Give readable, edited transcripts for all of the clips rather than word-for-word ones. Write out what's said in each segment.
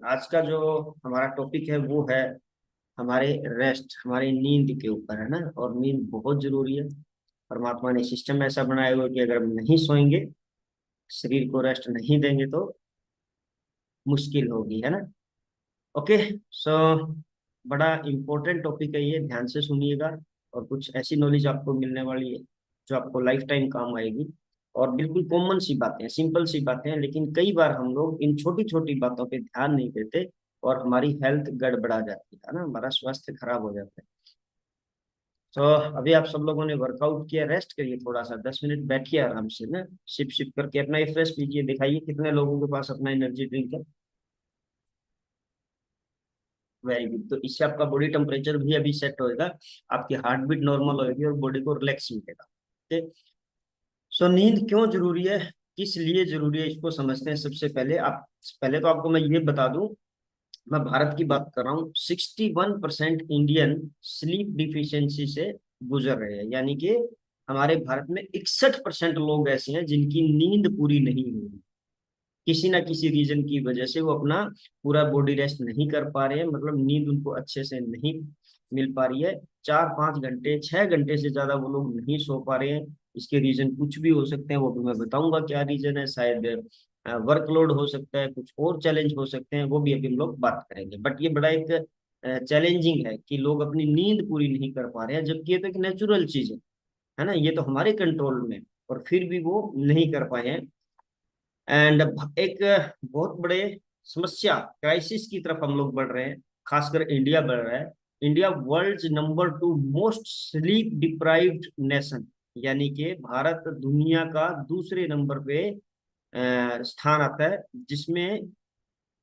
आज का जो हमारा टॉपिक है वो है हमारे रेस्ट, हमारी नींद के ऊपर है ना। और नींद बहुत जरूरी है। परमात्मा ने सिस्टम ऐसा बनाया हुआ है कि अगर हम नहीं सोएंगे, शरीर को रेस्ट नहीं देंगे तो मुश्किल होगी, है ना। ओके। सो बड़ा इंपॉर्टेंट टॉपिक है ये, ध्यान से सुनिएगा। और कुछ ऐसी नॉलेज आपको मिलने वाली है जो आपको लाइफ टाइम काम आएगी। और बिल्कुल कॉमन सी बातें हैं, सिंपल सी बातें हैं, लेकिन कई बार हम लोग इन छोटी छोटी बातों पे ध्यान नहीं देते और हमारी हेल्थ गड़बड़ा जाती है ना, हमारा स्वास्थ्य खराब हो जाता है। तो अभी आप सब लोगों ने वर्कआउट किया, रेस्ट करिए थोड़ा सा, 10 मिनट बैठिए आराम से ना। सिप सिप करके अपना रिफ्रेश कीजिए, दिखाइए कितने लोगों के पास अपना एनर्जी ड्रिंक है। Very good. तो इससे आपका बॉडी टेम्परेचर भी अभी सेट होएगा, आपकी हार्ट बीट नॉर्मल होगी और बॉडी को रिलैक्स मिलेगा। ठीक। सो नींद क्यों जरूरी है, किस लिए जरूरी है, इसको समझते हैं। सबसे पहले आप, पहले तो आपको मैं ये बता दूं, मैं भारत की बात कर रहा हूँ। 61% इंडियन स्लीप डिफिशियंसी से गुजर रहे हैं, यानी कि हमारे भारत में 61% लोग ऐसे हैं जिनकी नींद पूरी नहीं हुई, किसी ना किसी रीजन की वजह से वो अपना पूरा बॉडी रेस्ट नहीं कर पा रहे हैं, मतलब नींद उनको अच्छे से नहीं मिल पा रही है। 4-5 घंटे 6 घंटे से ज्यादा वो लोग नहीं सो पा रहे हैं। इसके रीजन कुछ भी हो सकते हैं, वो भी मैं बताऊंगा क्या रीजन है। शायद वर्कलोड हो सकता है, कुछ और चैलेंज हो सकते हैं, वो भी अभी हम लोग बात करेंगे। बट ये बड़ा एक चैलेंजिंग है कि लोग अपनी नींद पूरी नहीं कर पा रहे हैं, जबकि ये तो एक नेचुरल चीज है ना, ये तो हमारे कंट्रोल में, और फिर भी वो नहीं कर पाए हैं। एंड एक बहुत बड़े समस्या, क्राइसिस की तरफ हम लोग बढ़ रहे हैं, खासकर इंडिया बढ़ रहा है। India world number 2 most sleep deprived nation, यानी कि भारत दुनिया का दूसरे नंबर पे स्थान आता है, जिसमें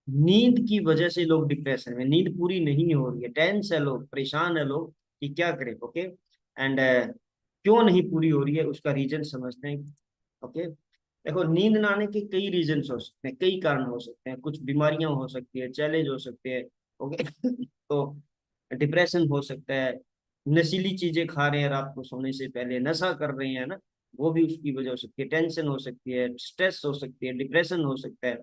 नींद की वजह से लोग डिप्रेशन में, नींद पूरी नहीं हो रही है, टेंस है लोग, परेशान है लोग कि क्या करें। ओके। एंड क्यों नहीं पूरी हो रही है, उसका रीजन समझते हैं। ओके। देखो, नींद ना आने के कई रीजन हो सकते हैं, कई कारण हो सकते हैं, कुछ बीमारियां हो सकती है, चैलेंज हो सकते हैं। ओके। तो डिप्रेशन हो सकता है, नशीली चीजें खा रहे हैं रात को सोने से पहले, नशा कर रहे हैं ना, वो भी उसकी वजह हो सकती है। टेंशन हो सकती है, स्ट्रेस हो सकती है, डिप्रेशन हो सकता है।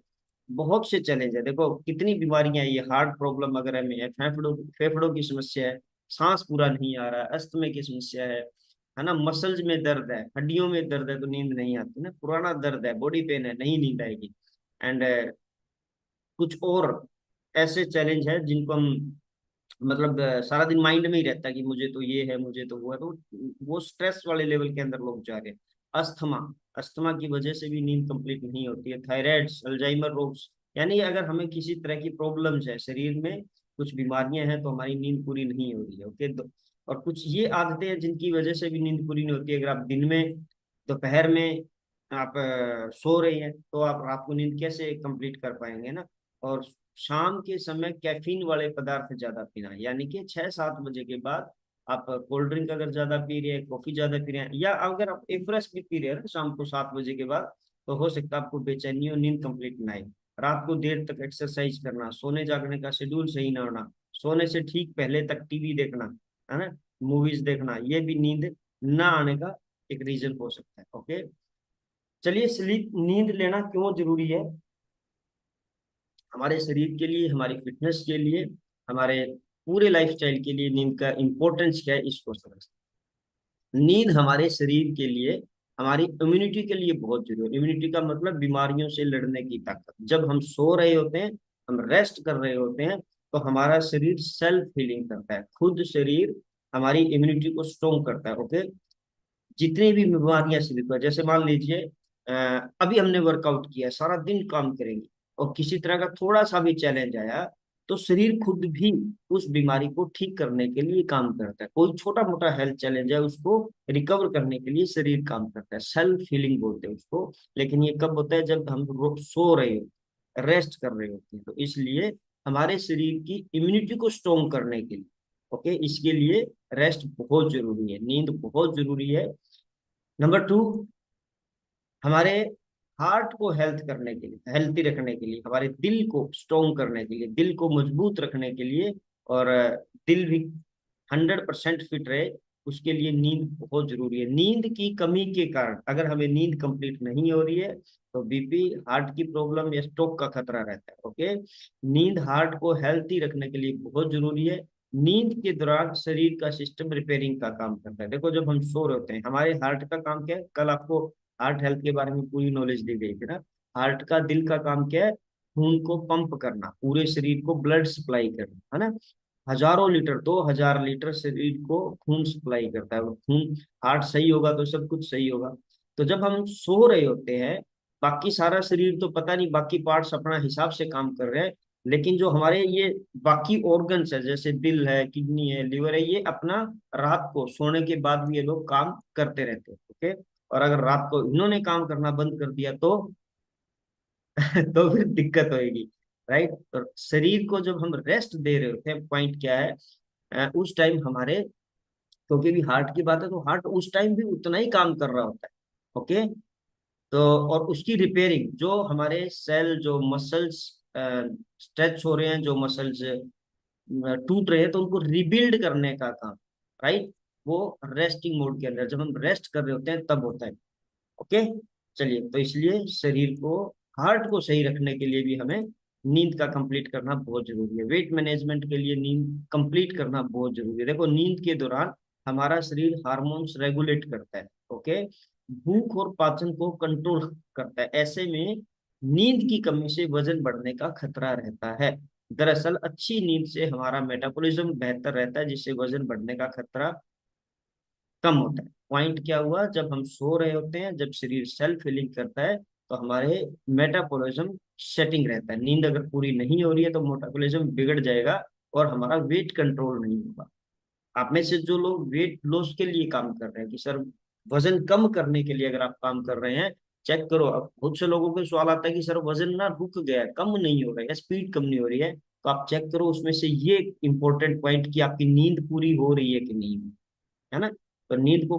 बहुत से चैलेंज है, देखो कितनी बीमारियां हैं, ये हार्ट प्रॉब्लम वगैरह में है, फेफड़ों फेफड़ों की समस्या है, सांस पूरा नहीं आ रहा है, अस्थमा की समस्या है ना, मसल्स में दर्द है, हड्डियों में दर्द है तो नींद नहीं आती ना, पुराना दर्द है, बॉडी पेन है, नहीं नींद आएगी। एंड कुछ और ऐसे चैलेंज है जिनको हम, मतलब सारा दिन माइंड में ही रहता है कि मुझे तो ये है, मुझे तो वो है, तो वो स्ट्रेस वाले लेवल के अंदर लोग जा रहे हैं। अस्थमा, अस्थमा की वजह से भी नींद कंप्लीट नहीं होती है। थायराइड, अल्जाइमर रोग्स, यानी अगर हमें किसी तरह की प्रॉब्लम्स है शरीर में, कुछ बीमारियां हैं, तो हमारी नींद पूरी नहीं हो रही है। ओके। और कुछ ये आदतें हैं जिनकी वजह से भी नींद पूरी नहीं होती है। अगर आप दिन में, दोपहर में आप सो रहे हैं, तो आप रात को नींद कैसे कंप्लीट कर पाएंगे ना। और शाम के समय कैफीन वाले पदार्थ ज्यादा पीना, यानी कि 6-7 बजे के बाद आप कोल्ड ड्रिंक अगर ज्यादा पी रहे हैं, कॉफी ज्यादा पी रहे हैं, या अगर आप एवरेस्ट भी पी रहे हैं ना शाम को 7 बजे के बाद, तो हो सकता है आपको बेचैनी और नींद कंप्लीट ना आए। रात को देर तक एक्सरसाइज करना, सोने जागने का शेड्यूल सही ना होना, सोने से ठीक पहले तक टीवी देखना, है ना, मूवीज देखना, ये भी नींद ना आने का एक रीजन हो सकता है। ओके। चलिए, स्लीप, नींद लेना क्यों जरूरी है हमारे शरीर के लिए, हमारी फिटनेस के लिए, हमारे पूरे लाइफस्टाइल के लिए, नींद का इंपॉर्टेंस क्या है इसको समझते हैं। नींद हमारे शरीर के लिए, हमारी इम्यूनिटी के लिए बहुत जरूरी है। इम्यूनिटी का मतलब बीमारियों से लड़ने की ताकत। जब हम सो रहे होते हैं, हम रेस्ट कर रहे होते हैं, तो हमारा शरीर सेल्फ हीलिंग करता है, खुद शरीर हमारी इम्यूनिटी को स्ट्रोंग करता है। ओके। जितनी भी बीमारियां शरीर पर, जैसे मान लीजिए अभी हमने वर्कआउट किया, सारा दिन काम करेंगे, और किसी तरह का थोड़ा सा भी चैलेंज आया, तो शरीर खुद भी उस बीमारी को ठीक करने के लिए काम करता है। कोई छोटा मोटा हेल्थ चैलेंज है, उसको रिकवर करने के लिए शरीर काम करता है, सेल्फ हीलिंग बोलते हैं उसको। लेकिन ये कब होता है, जब हम सो रहे हो, रेस्ट कर रहे होते हैं। तो इसलिए हमारे शरीर की इम्यूनिटी को स्ट्रोंग करने के लिए, ओके, इसके लिए रेस्ट बहुत जरूरी है, नींद बहुत जरूरी है। नंबर 2, हमारे हार्ट को हेल्थ करने के लिए, हेल्थी रखने के लिए, हमारे दिल को स्ट्रोंग करने के लिए, दिल को मजबूत रखने के लिए, और दिल भी 100% फिट रहे, उसके लिए नींद बहुत जरूरी है। नींद की कमी के कारण, अगर हमें नींद कंप्लीट नहीं हो रही है, तो बीपी, हार्ट की प्रॉब्लम या स्ट्रोक का खतरा रहता है। ओके, नींद हार्ट को हेल्थी रखने के लिए बहुत जरूरी है। नींद के दौरान शरीर का सिस्टम रिपेयरिंग का काम करता है। देखो जब हम सो रहे होते हैं, हमारे हार्ट का काम क्या है, कल आपको हार्ट हेल्थ के बारे में पूरी नॉलेज दी गई थी ना। हार्ट का, दिल का काम क्या है, खून को पंप करना, पूरे शरीर को ब्लड सप्लाई करना, है ना। हजारों लीटर, 2000 लीटर शरीर को खून सप्लाई करता है। वो खून, हार्ट सही होगा तो सब कुछ सही होगा। तो जब हम सो रहे होते हैं, बाकी सारा शरीर तो पता नहीं, बाकी पार्ट्स अपना हिसाब से काम कर रहे हैं, लेकिन जो हमारे ये बाकी ऑर्गन्स है, जैसे दिल है, किडनी है, लिवर है, ये अपना रात को सोने के बाद भी ये लोग काम करते रहते हैं। ओके, और अगर रात को इन्होंने काम करना बंद कर दिया तो तो फिर दिक्कत होगी, राइट। तो शरीर को जब हम रेस्ट दे रहे होते हैं, पॉइंट क्या है, उस टाइम हमारे, क्योंकि भी हार्ट की बात है, तो हार्ट उस टाइम भी उतना ही काम कर रहा होता है। ओके, तो और उसकी रिपेयरिंग, जो हमारे सेल, जो मसल्स स्ट्रेच हो रहे हैं, जो मसल्स टूट रहे हैं, तो उनको रिबिल्ड करने का काम, राइट, वो रेस्टिंग मोड के अंदर, जब हम रेस्ट कर रहे होते हैं तब होता है। ओके, चलिए, तो इसलिए शरीर को, हार्ट को सही रखने के लिए भी हमें नींद का कंप्लीट करना बहुत जरूरी है। वेट मैनेजमेंट के लिए नींद कंप्लीट करना बहुत जरूरी है। देखो नींद के दौरान हमारा शरीर हार्मोन्स रेगुलेट करता है। ओके, भूख और पाचन को कंट्रोल करता है। ऐसे में नींद की कमी से वजन बढ़ने का खतरा रहता है। दरअसल अच्छी नींद से हमारा मेटाबॉलिज्म बेहतर रहता है, जिससे वजन बढ़ने का खतरा कम होता है। पॉइंट क्या हुआ, जब हम सो रहे होते हैं, जब शरीर सेल्फ हीलिंग करता है, तो हमारे मेटाबॉलिज्म सेटिंग रहता है। नींद अगर पूरी नहीं हो रही है तो मेटाबॉलिज्म बिगड़ जाएगा और हमारा वेट कंट्रोल नहीं होगा। आप में से जो लोग वेट लॉस के लिए काम कर रहे हैं, कि सर वजन कम करने के लिए अगर आप काम कर रहे हैं, चेक करो। अब बहुत से लोगों को सवाल आता है कि सर वजन ना रुक गया है, कम नहीं हो रहा है, या स्पीड कम नहीं हो रही है, तो आप चेक करो उसमें से ये इंपॉर्टेंट पॉइंट कि आपकी नींद पूरी हो रही है कि नहीं, है ना। तो नींद को,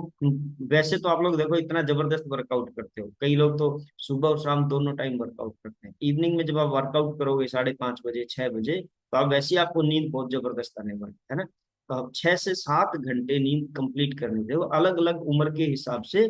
वैसे तो आप लोग देखो इतना जबरदस्त वर्कआउट करते हो, कई लोग तो सुबह और शाम दोनों टाइम वर्कआउट करते हैं। इवनिंग में जब आप वर्कआउट करोगे 5:30 बजे, 6 बजे, तो आप वैसे ही आपको नींद बहुत जबरदस्त आने वाली है ना। तो आप 6 से 7 घंटे नींद कंप्लीट करनी चाहिए। वो अलग अलग उम्र के हिसाब से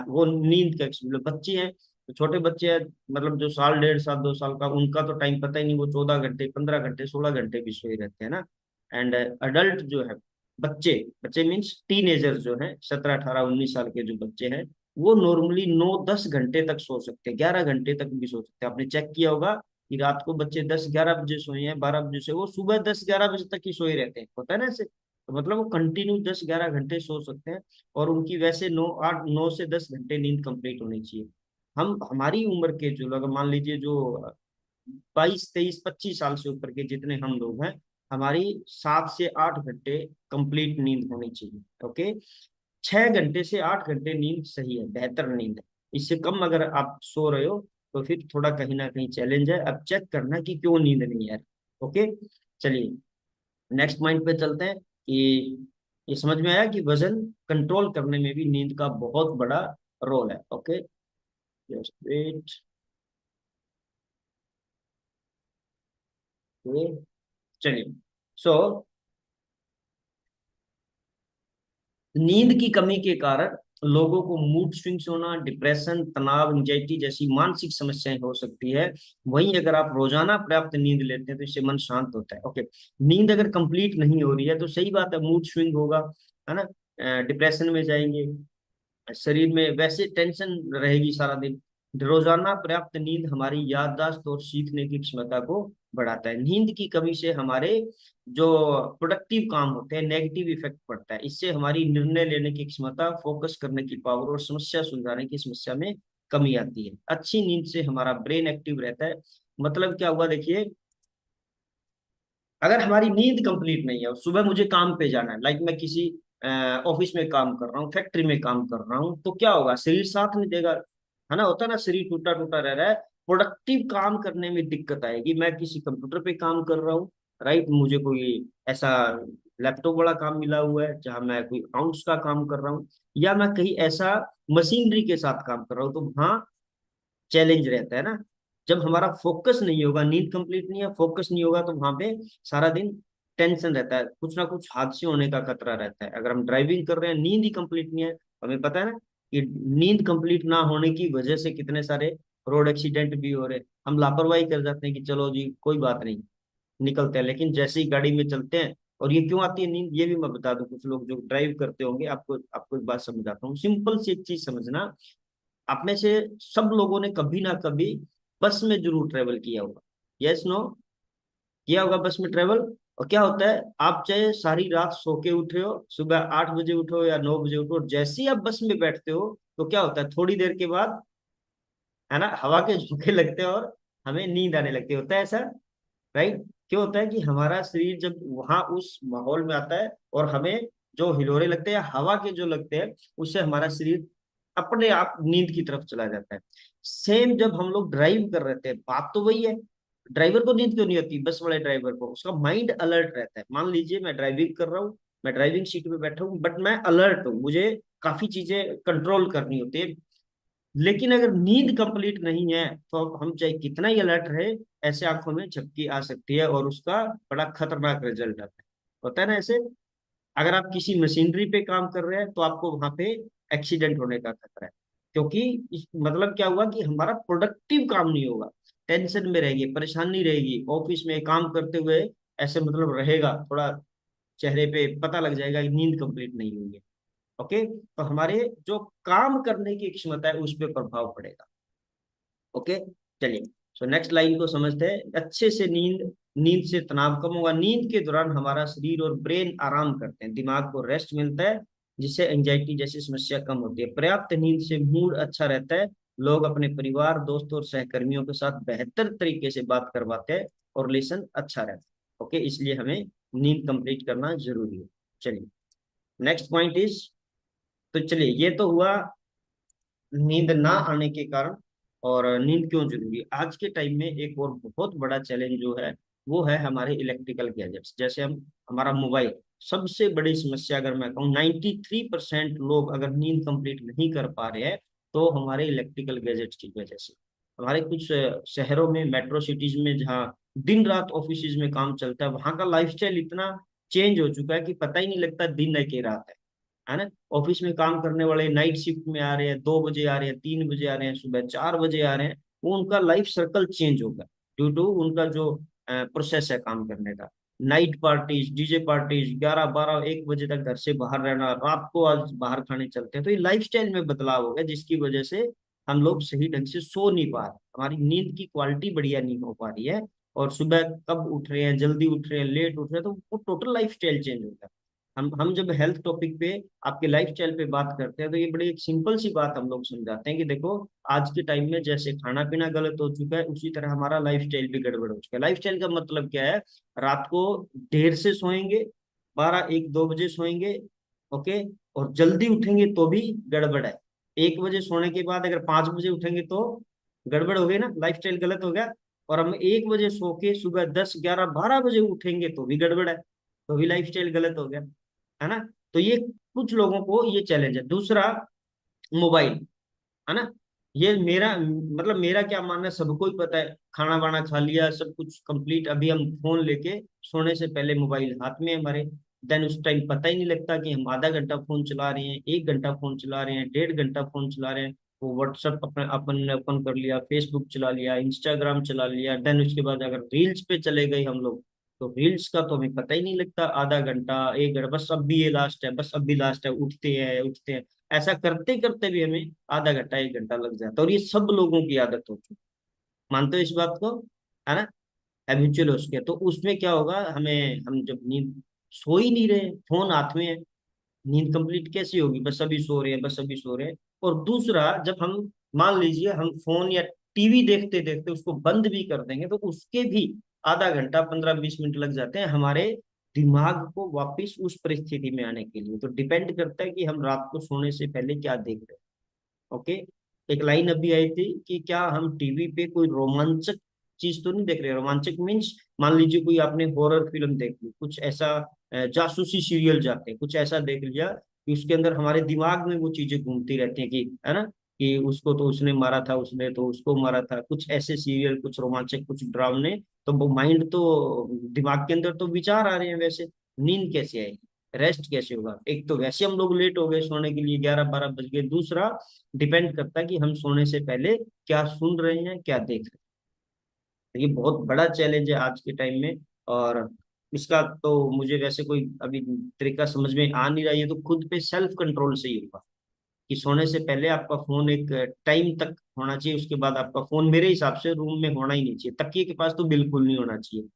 वो नींद का मतलब, बच्चे हैं तो छोटे बच्चे हैं, मतलब जो साल, 1.5 साल, 2 साल का, उनका तो टाइम पता ही नहीं, वो 14 घंटे, 15 घंटे, 16 घंटे भी सोए रहते हैं ना। एंड अडल्ट जो है, बच्चे, बच्चे मीन्स टीनेजर्स जो हैं, 17, 18, 19 साल के जो बच्चे हैं, वो नॉर्मली 9-10 घंटे तक सो सकते हैं, 11 घंटे तक भी सो सकते हैं। आपने चेक किया होगा कि रात को बच्चे 10-11 बजे सोए हैं, 12 बजे से, वो सुबह 10-11 बजे तक ही सोए रहते हैं, होता है ना ऐसे। तो मतलब वो कंटिन्यू 10-11 घंटे सो सकते हैं, और उनकी वैसे 9 से 10 घंटे नींद कंप्लीट होनी चाहिए। हम, हमारी उम्र के जो लोग, मान लीजिए जो 22, 23, 25 साल से ऊपर के जितने हम लोग हैं, हमारी 7 से 8 घंटे कंप्लीट नींद होनी चाहिए। ओके, 6 घंटे से 8 घंटे नींद सही है, बेहतर नींद है। इससे कम अगर आप सो रहे हो तो फिर थोड़ा कहीं ना कहीं चैलेंज है। अब चेक करना कि क्यों नींद नहीं है। ओके, चलिए नेक्स्ट पॉइंट पे चलते हैं कि ये समझ में आया कि वजन कंट्रोल करने में भी नींद का बहुत बड़ा रोल है। Okay, just wait. चलिए, सो नींद की कमी के कारण लोगों को मूड स्विंग्स होना, डिप्रेशन, तनाव, एंजाइटी जैसी मानसिक समस्याएं हो सकती है। वहीं अगर आप रोजाना पर्याप्त नींद लेते हैं तो इससे मन शांत होता है। ओके, नींद अगर कंप्लीट नहीं हो रही है तो सही बात है, मूड स्विंग होगा, है ना, डिप्रेशन में जाएंगे, शरीर में वैसे टेंशन रहेगी सारा दिन। रोजाना पर्याप्त नींद हमारी याददाश्त और सीखने की क्षमता को बढ़ाता है। नींद की कमी से हमारे जो प्रोडक्टिव काम होते हैं, नेगेटिव इफेक्ट पड़ता है। इससे हमारी निर्णय लेने की क्षमता, फोकस करने की पावर और समस्या सुलझाने की समस्या में कमी आती है। अच्छी नींद से हमारा ब्रेन एक्टिव रहता है। मतलब क्या हुआ, देखिए, अगर हमारी नींद कंप्लीट नहीं है और सुबह मुझे काम पे जाना है, लाइक मैं किसी ऑफिस में काम कर रहा हूँ, फैक्ट्री में काम कर रहा हूँ, तो क्या होगा, शरीर साथ नहीं देगा, है ना, होता है ना, शरीर टूटा टूटा रह रहा है, प्रोडक्टिव काम करने में दिक्कत आएगी। मैं किसी कंप्यूटर पे काम कर रहा हूँ, राइट, मुझे कोई ऐसा लैपटॉप वाला काम मिला हुआ है जहां मैं कोई अकाउंट्स का काम कर रहा हूँ, या मैं कहीं ऐसा मशीनरी के साथ काम कर रहा हूँ, तो वहाँ चैलेंज रहता है ना। जब हमारा फोकस नहीं होगा, नींद कंप्लीट नहीं है, फोकस नहीं होगा, तो वहां पे सारा दिन टेंशन रहता है, कुछ ना कुछ हादसे होने का खतरा रहता है। अगर हम ड्राइविंग कर रहे हैं, नींद ही कंप्लीट नहीं है, हमें पता है ना कि नींद कंप्लीट ना होने की वजह से कितने सारे रोड एक्सीडेंट भी हो रहे, हम लापरवाही कर जाते हैं कि चलो जी कोई बात नहीं, निकलते हैं, लेकिन जैसे ही गाड़ी में चलते हैं। और ये क्यों आती है नींद, ये भी मैं बता दूं, कुछ लोग जो ड्राइव करते होंगे, आपको आपको एक बात समझाता हूँ, सिंपल सी एक चीज समझना। आप में से सब लोगों ने कभी ना कभी बस में जरूर ट्रेवल किया होगा, यस नो, किया होगा बस में ट्रेवल। और क्या होता है, आप चाहे सारी रात सो के उठे हो, सुबह 8 बजे उठो या 9 बजे उठो, और जैसे ही आप बस में बैठते हो तो क्या होता है, थोड़ी देर के बाद, है ना, हवा के झोंके लगते हैं और हमें नींद आने लगती है, होता है ऐसा, राइट। क्यों होता है कि हमारा शरीर जब वहां उस माहौल में आता है और हमें जो हिलोरे लगते हैं, हवा के जो लगते हैं, उससे हमारा शरीर अपने आप नींद की तरफ चला जाता है। सेम जब हम लोग ड्राइव कर रहे थे, बात तो वही है। ड्राइवर को नींद क्यों नहीं होती, बस वाले ड्राइवर को, उसका माइंड अलर्ट रहता है। मान लीजिए मैं ड्राइविंग कर रहा हूँ, मैं ड्राइविंग सीट पे बैठा हूँ, बट मैं अलर्ट हूँ, मुझे काफी चीजें कंट्रोल करनी होती है। लेकिन अगर नींद कंप्लीट नहीं है तो अब हम चाहे कितना ही अलर्ट रहे, ऐसे आंखों में झपकी आ सकती है और उसका बड़ा खतरनाक रिजल्ट आता है, होता है ना ऐसे। अगर आप किसी मशीनरी पे काम कर रहे हैं तो आपको वहां पे एक्सीडेंट होने का खतरा है, क्योंकि मतलब क्या हुआ कि हमारा प्रोडक्टिव काम नहीं होगा, टेंशन में रहेगी, परेशानी रहेगी, ऑफिस में काम करते हुए ऐसे मतलब रहेगा, थोड़ा चेहरे पे पता लग जाएगा कि नींद कंप्लीट नहीं हुई है। ओके, तो हमारे जो काम करने की क्षमता है उस पर प्रभाव पड़ेगा। ओके, चलिए, सो नेक्स्ट लाइन को समझते हैं अच्छे से। नींद, नींद से तनाव कम होगा, नींद के दौरान हमारा शरीर और ब्रेन आराम करते हैं, दिमाग को रेस्ट मिलता है, जिससे एंजाइटी जैसी समस्या कम होती है। पर्याप्त नींद से मूड अच्छा रहता है, लोग अपने परिवार, दोस्तों और सहकर्मियों के साथ बेहतर तरीके से बात कर पाते हैं और रिलेशन अच्छा रहता है। ओके, इसलिए हमें नींद कंप्लीट करना जरूरी है। चलिए, नेक्स्ट पॉइंट इज, तो चलिए ये तो हुआ नींद ना आने के कारण और नींद क्यों जरूरी है। आज के टाइम में एक और बहुत बड़ा चैलेंज जो है वो है हमारे इलेक्ट्रिकल गैजेट्स, जैसे हम, हमारा मोबाइल। सबसे बड़ी समस्या अगर मैं कहूँ, 93% लोग अगर नींद कंप्लीट नहीं कर पा रहे हैं तो हमारे इलेक्ट्रिकल गैजेट्स की वजह से। हमारे कुछ शहरों में, मेट्रो सिटीज में, जहाँ दिन रात ऑफिस में काम चलता है, वहां का लाइफस्टाइल इतना चेंज हो चुका है कि पता ही नहीं लगता दिन है कि रात है ना। ऑफिस में काम करने वाले नाइट शिफ्ट में आ रहे हैं, 2 बजे आ रहे हैं, 3 बजे आ रहे हैं, सुबह 4 बजे आ रहे हैं, वो उनका लाइफ सर्कल चेंज होगा ड्यू टू उनका जो प्रोसेस है काम करने का। नाइट पार्टीज, डीजे पार्टीज, 11 12 1 बजे तक घर से बाहर रहना, रात को आज बाहर खाने चलते हैं, तो ये लाइफस्टाइल में बदलाव हो गया, जिसकी वजह से हम लोग सही ढंग से सो नहीं पा रहे, हमारी नींद की क्वालिटी बढ़िया नहीं हो पा रही है। और सुबह कब उठ रहे हैं, जल्दी उठ रहे हैं, लेट उठ रहे हैं, तो वो टोटल लाइफ स्टाइल चेंज होता है। हम जब हेल्थ टॉपिक पे, आपके लाइफ स्टाइल पे बात करते हैं, तो ये बड़ी एक सिंपल सी बात हम लोग समझाते हैं कि देखो, आज के टाइम में जैसे खाना पीना गलत हो चुका है, उसी तरह हमारा लाइफ स्टाइल भी गड़बड़ हो चुका है। लाइफ स्टाइल का मतलब क्या है, रात को देर से सोएंगे, 12 1 2 बजे सोएंगे, ओके, और जल्दी उठेंगे तो भी गड़बड़ है। 1 बजे सोने के बाद अगर 5 बजे उठेंगे तो गड़बड़ हो गई ना, लाइफ स्टाइल गलत हो गया। और हम 1 बजे सो के सुबह 10 11 12 बजे उठेंगे तो भी गड़बड़ है, तो भी लाइफ स्टाइल गलत हो गया, है ना। तो ये कुछ लोगों को ये चैलेंज है। दूसरा, मोबाइल, है ना। ये मेरा मतलब मेरा क्या मानना है, सबको ही पता है, खाना वाना खा लिया, सब कुछ कंप्लीट, अभी हम फोन लेके सोने से पहले मोबाइल हाथ में है हमारे, देन उस टाइम पता ही नहीं लगता कि हम आधा घंटा फोन चला रहे हैं, 1 घंटा फोन चला रहे हैं, 1.5 घंटा फोन चला रहे हैं। वो व्हाट्सअप अपन अपन ने ओपन कर लिया, फेसबुक चला लिया, इंस्टाग्राम चला लिया, देन उसके बाद अगर रील्स पे चले गए हम लोग, तो रील्स का तो हमें पता ही नहीं लगता, आधा घंटा 1 घंटा, बस अब भी ये लास्ट है, बस अब भी लास्ट है, उठते हैं उठते हैं, ऐसा करते करते भी हमें आधा घंटा 1 घंटा लग जाता है। और ये सब लोगों की आदत हो चुकी है, मानते हो इस बात को, है ना, हैबिचुअल हो चुके हैं। तो उसमें क्या होगा, हमें, हम जब नींद, सो ही नहीं रहे, फोन हाथ में है, नींद कंप्लीट कैसी होगी, बस अभी सो रहे हैं, बस अभी सो रहे हैं। और दूसरा, जब हम, मान लीजिए हम फोन या टीवी देखते देखते उसको बंद भी कर देंगे, तो उसके भी आधा घंटा 15 20 मिनट लग जाते हैं हमारे दिमाग को वापस उस परिस्थिति में आने के लिए। तो डिपेंड करता है कि हम रात को सोने से पहले क्या देख रहे हैं। ओके, एक लाइन अभी आई थी कि क्या हम टीवी पे कोई रोमांचक चीज तो नहीं देख रहे, रोमांचक मीन्स, मान लीजिए कोई आपने हॉरर फिल्म देख ली, कुछ ऐसा, जासूसी सीरियल जाते हैं, कुछ ऐसा देख लिया कि उसके अंदर हमारे दिमाग में वो चीजें घूमती रहती हैं कि, है ना, कि उसको तो उसने मारा था, उसने तो उसको मारा था, कुछ ऐसे सीरियल, कुछ रोमांचक, कुछ ड्रामने, तो वो माइंड तो, दिमाग के अंदर तो विचार आ रहे हैं, वैसे नींद कैसे आएगी। रेस्ट कैसे होगा। एक तो वैसे हम लोग लेट हो गए सोने के लिए, 11-12 बज गए। दूसरा डिपेंड करता है कि हम सोने से पहले क्या सुन रहे हैं, क्या देख रहे हैं। ये बहुत बड़ा चैलेंज है आज के टाइम में। और इसका तो मुझे वैसे कोई अभी तरीका समझ में आ नहीं रहा है। ये तो खुद पे सेल्फ कंट्रोल से ही होगा कि सोने से पहले आपका फोन एक टाइम तक होना चाहिए। उसके बाद आपका फोन मेरे हिसाब से रूम में होना ही नहीं चाहिए, तकिए के पास तो बिल्कुल नहीं होना चाहिए।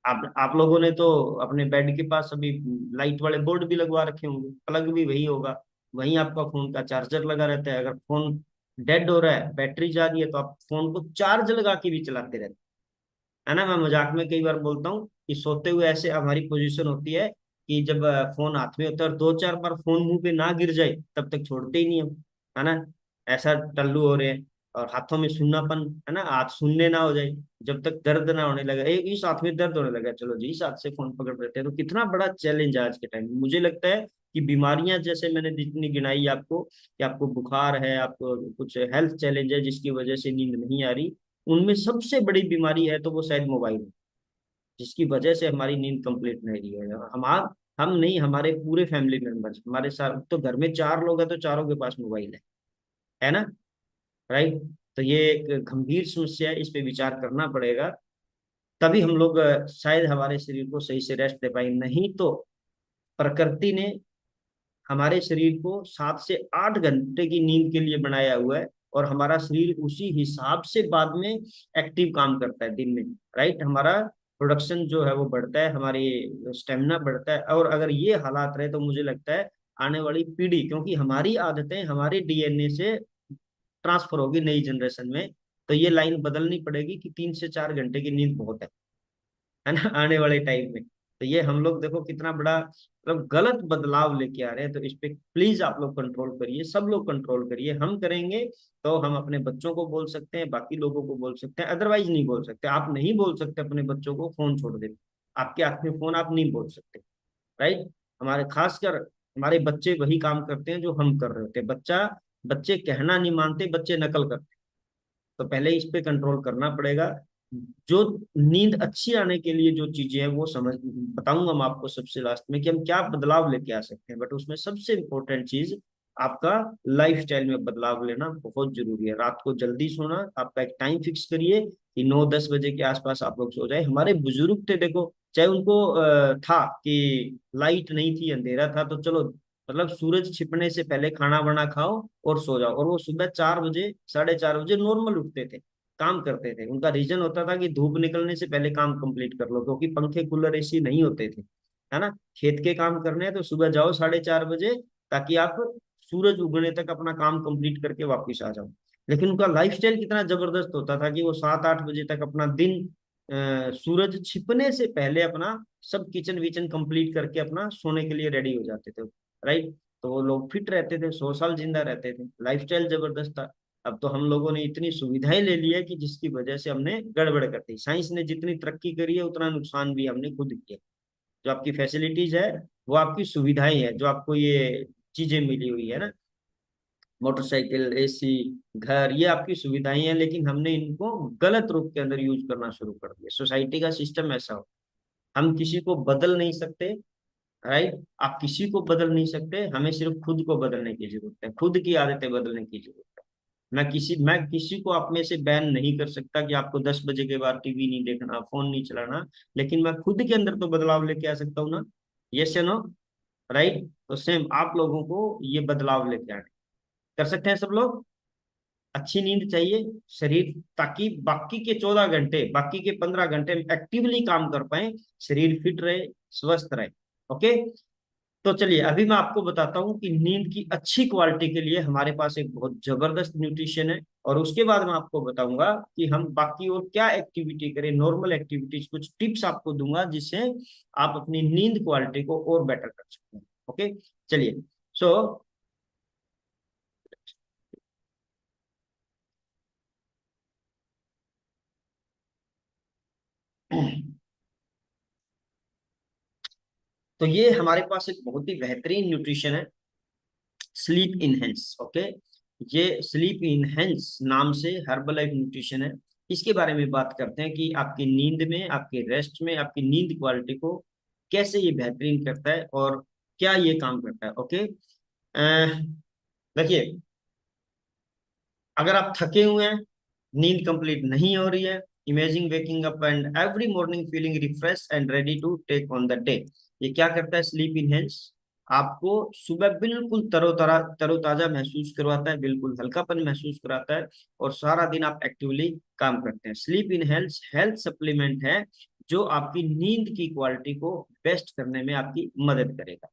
आप लोगों ने तो अपने बेड के पास अभी लाइट वाले बोर्ड भी लगवा रखे होंगे, प्लग भी वही होगा, वहीं आपका फोन का चार्जर लगा रहता है। अगर फोन डेड हो रहा है, बैटरी जा रही है, तो आप फोन को चार्ज लगा के भी चलाते रहते हैं, है ना। मैं मजाक में कई बार बोलता हूँ कि सोते हुए ऐसे हमारी पोजीशन होती है कि जब फोन हाथ में होता है और 2-4 बार फोन मुंह पे ना गिर जाए तब तक छोड़ते ही नहीं हम, है ना। ऐसा टल्लू हो रहे हैं। और हाथों में सुन्नापन, है ना, हाथ सुनने ना हो जाए, जब तक दर्द ना होने लगा, इस हाथ में दर्द होने लगा, चलो जी इस हाथ से फोन पकड़ लेते हैं। तो कितना बड़ा चैलेंज है आज के टाइम में। मुझे लगता है कि बीमारियां जैसे मैंने जितनी गिनाई आपको, कि आपको बुखार है, आपको कुछ हेल्थ चैलेंज है जिसकी वजह से नींद नहीं आ रही, उनमें सबसे बड़ी बीमारी है तो वो शायद मोबाइल है, जिसकी वजह से हमारी नींद कंप्लीट नहीं रही है। हम नहीं, हमारे पूरे फैमिली मेंबर्स, हमारे साथ तो घर में 4 लोग हैं तो चारों के पास मोबाइल है ना। राइट। तो ये एक गंभीर समस्या है, इस पे विचार करना पड़ेगा। तभी हम लोग शायद हमारे शरीर को सही से रेस्ट दे पाए। नहीं तो प्रकृति ने हमारे शरीर को 7 से 8 घंटे की नींद के लिए बनाया हुआ है, और हमारा शरीर उसी हिसाब से बाद में एक्टिव काम करता है दिन में। राइट। हमारा प्रोडक्शन जो है वो बढ़ता है, हमारी स्टेमिना बढ़ता है। और अगर ये हालात रहे तो मुझे लगता है आने वाली पीढ़ी, क्योंकि हमारी आदतें हमारे डीएनए से ट्रांसफर होगी नई जनरेशन में, तो ये लाइन बदलनी पड़ेगी कि 3 से 4 घंटे की नींद बहुत है ना आने वाले टाइम में। तो ये हम लोग देखो कितना बड़ा मतलब गलत बदलाव लेके आ रहे हैं। तो इस पे प्लीज आप लोग कंट्रोल करिए, सब लोग कंट्रोल करिए। हम करेंगे तो हम अपने बच्चों को बोल सकते हैं, बाकी लोगों को बोल सकते हैं, अदरवाइज नहीं बोल सकते। आप नहीं बोल सकते अपने बच्चों को फोन छोड़ दे, आपके हाथ में फोन, आप नहीं बोल सकते। राइट। हमारे खासकर हमारे बच्चे वही काम करते हैं जो हम कर रहे होते हैं। बच्चे कहना नहीं मानते, बच्चे नकल करते हैं। तो पहले इस पे कंट्रोल करना पड़ेगा। जो नींद अच्छी आने के लिए जो चीजें हैं वो समझ बताऊंगा मैं आपको सबसे लास्ट में, कि हम क्या बदलाव लेके आ सकते हैं। बट उसमें सबसे इंपॉर्टेंट चीज आपका लाइफस्टाइल में बदलाव लेना बहुत जरूरी है। रात को जल्दी सोना, आपका एक टाइम फिक्स करिए कि 9-10 बजे के आसपास आप लोग सो जाए। हमारे बुजुर्ग थे देखो, चाहे उनको था कि लाइट नहीं थी, अंधेरा था, तो चलो मतलब सूरज छिपने से पहले खाना वाना खाओ और सो जाओ, और वो सुबह 4 बजे 4:30 बजे नॉर्मल उठते थे, काम करते थे। उनका रीजन होता था कि धूप निकलने से पहले काम कंप्लीट कर लो, क्योंकि पंखे कूलर एसी नहीं होते थे, है ना। खेत के काम करने हैं तो सुबह जाओ 4:30 बजे, ताकि आप सूरज उगने तक अपना काम कंप्लीट करके वापस आ जाओ। लेकिन उनका लाइफस्टाइल कितना जबरदस्त होता था कि वो 7-8 बजे तक अपना दिन सूरज छिपने से पहले अपना सब किचन विचन कंप्लीट करके अपना सोने के लिए रेडी हो जाते थे। राइट। तो वो लोग फिट रहते थे, 100 साल जिंदा रहते थे, लाइफस्टाइल जबरदस्त था। अब तो हम लोगों ने इतनी सुविधाएं ले ली है कि जिसकी वजह से हमने गड़बड़ कर दी। साइंस ने जितनी तरक्की करी है उतना नुकसान भी हमने खुद किया। जो आपकी फैसिलिटीज है वो आपकी सुविधाएं है, जो आपको ये चीजें मिली हुई है ना, मोटरसाइकिल, एसी, घर, ये आपकी सुविधाएं हैं, लेकिन हमने इनको गलत रूप के अंदर यूज करना शुरू कर दिया। सोसाइटी का सिस्टम ऐसा हो, हम किसी को बदल नहीं सकते। राइट। आप किसी को बदल नहीं सकते, हमें सिर्फ खुद को बदलने की जरूरत है, खुद की आदतें बदलने की जरूरत है। मैं किसी को आप में से बैन नहीं कर सकता कि आपको 10 बजे के बाद टीवी नहीं देखना, फोन नहीं चलाना, लेकिन मैं खुद के अंदर तो बदलाव लेके आ सकता हूँ ना। यस या नो। राइट। तो सेम आप लोगों को ये बदलाव लेके आने, कर सकते हैं सब लोग। अच्छी नींद चाहिए शरीर, ताकि बाकी के 15 घंटे एक्टिवली काम कर पाए, शरीर फिट रहे, स्वस्थ रहे। ओके। तो चलिए अभी मैं आपको बताता हूँ कि नींद की अच्छी क्वालिटी के लिए हमारे पास एक बहुत जबरदस्त न्यूट्रिशन है, और उसके बाद मैं आपको बताऊंगा कि हम बाकी और क्या एक्टिविटी करें, नॉर्मल एक्टिविटीज, कुछ टिप्स आपको दूंगा जिससे आप अपनी नींद क्वालिटी को और बेटर कर सकते हैं। ओके। चलिए। सो तो ये हमारे पास एक बहुत ही बेहतरीन न्यूट्रिशन है, स्लीप इनहेंस। ओके। ये स्लीप इनहेंस नाम से हर्बल लाइफ न्यूट्रिशन है। इसके बारे में बात करते हैं कि आपकी नींद में, आपके रेस्ट में, आपकी नींद क्वालिटी को कैसे ये बेहतरीन करता है, और क्या ये काम करता है। ओके, देखिए, अगर आप थके हुए हैं, नींद कंप्लीट नहीं हो रही है, imagine waking up and every morning feeling refresh and ready to take on the day, ये क्या करता है, स्लीप इनहेंस आपको सुबह बिल्कुल तरोताजा महसूस करवाता है, बिल्कुल हल्कापन महसूस कराता है, और सारा दिन आप एक्टिवली काम करते हैं। स्लीप इनहेंस हेल्थ सप्लीमेंट है जो आपकी नींद की क्वालिटी को बेस्ट करने में आपकी मदद करेगा।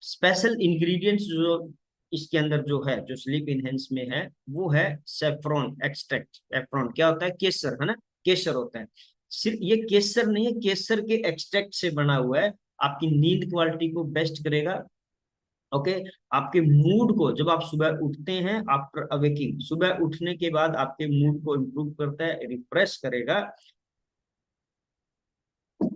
स्पेशल इंग्रेडिएंट्स जो इसके अंदर जो है, जो स्लीप इनहेंस में है, वो है सेफ्रॉन एक्सट्रैक्ट। सेफ्रॉन क्या होता है, केसर है ना, केसर होता है। सिर्फ ये केसर नहीं है, केसर के एक्सट्रैक्ट से बना हुआ है, आपकी नींद क्वालिटी को बेस्ट करेगा। ओके, आपके मूड को, जब आप सुबह उठते हैं आफ्टर अवेकिंग, सुबह उठने के बाद आपके मूड को इम्प्रूव करता है, रिफ्रेश करेगा।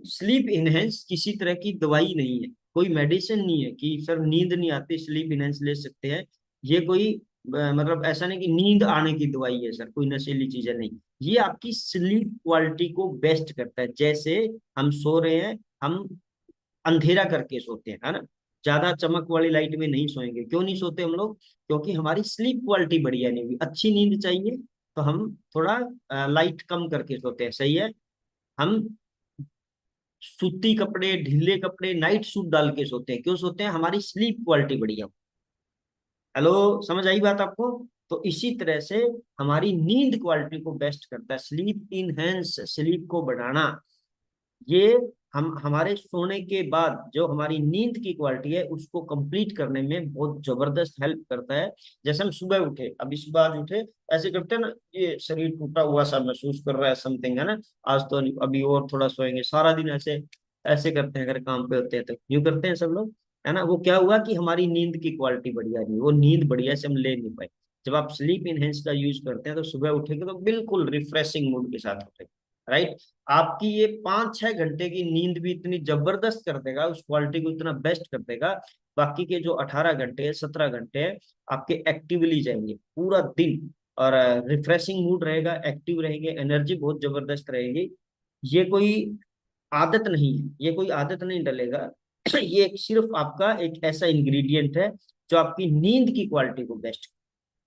स्लीप इनहेंस किसी तरह की दवाई नहीं है, कोई मेडिसिन नहीं है कि सर नींद नहीं आती स्लीप इनहेंस ले सकते हैं। ये कोई मतलब ऐसा नहीं कि नींद आने की दवाई है सर, कोई नशीली चीज है, नहीं। ये आपकी स्लीप क्वालिटी को बेस्ट करता है। जैसे हम सो रहे हैं, हम अंधेरा करके सोते हैं, है ना, ज्यादा चमक वाली लाइट में नहीं सोएंगे। क्यों नहीं सोते हम लोग, क्योंकि हमारी स्लीप क्वालिटी बढ़िया नहीं हुई, अच्छी नींद चाहिए, तो हम थोड़ा लाइट कम करके सोते हैं, सही है। हम सूती कपड़े, ढीले कपड़े, नाइट सूट डाल के सोते हैं, क्यों सोते हैं, हमारी स्लीप क्वालिटी बढ़िया हो। हेलो, समझ आई बात आपको। तो इसी तरह से हमारी नींद क्वालिटी को बेस्ट करता है स्लीप इनहेंस, स्लीप को बढ़ाना। ये हम हमारे सोने के बाद जो हमारी नींद की क्वालिटी है उसको कंप्लीट करने में बहुत जबरदस्त हेल्प करता है। जैसे हम सुबह उठे, अभी सुबह आज उठे, ऐसे करते हैं ना, ये शरीर टूटा हुआ सा महसूस कर रहा है, समथिंग है ना, आज तो नहीं, अभी और थोड़ा सोएंगे, सारा दिन ऐसे ऐसे करते हैं, अगर काम पे होते हैं तो यूं करते हैं सब लोग, है ना। वो क्या हुआ कि हमारी नींद की क्वालिटी बढ़िया नहीं, वो नींद बढ़िया से हम ले नहीं पाए। जब आप स्लीप इनहेंस का यूज करते हैं तो सुबह उठेंगे तो बिल्कुल रिफ्रेशिंग मूड के साथ उठेंगे, राइट। आपकी ये 5-6 घंटे की नींद भी इतनी जबरदस्त कर देगा, उस क्वालिटी को इतना बेस्ट कर देगा। बाकी के जो 18 घंटे है, 17 घंटे है, आपके एक्टिवली जाएंगे पूरा दिन, और रिफ्रेशिंग मूड रहेगा, एक्टिव रहेंगे, एनर्जी बहुत जबरदस्त रहेगी। ये कोई आदत नहीं है, ये कोई आदत नहीं डलेगा। ये सिर्फ आपका एक ऐसा इंग्रेडिएंट है जो आपकी नींद की क्वालिटी को बेस्ट।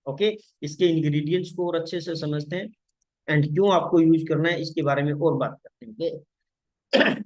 ओके, इसके इंग्रेडिएंट्स को और अच्छे से समझते हैं, एंड क्यों आपको यूज करना है इसके बारे में और बात करते हैं।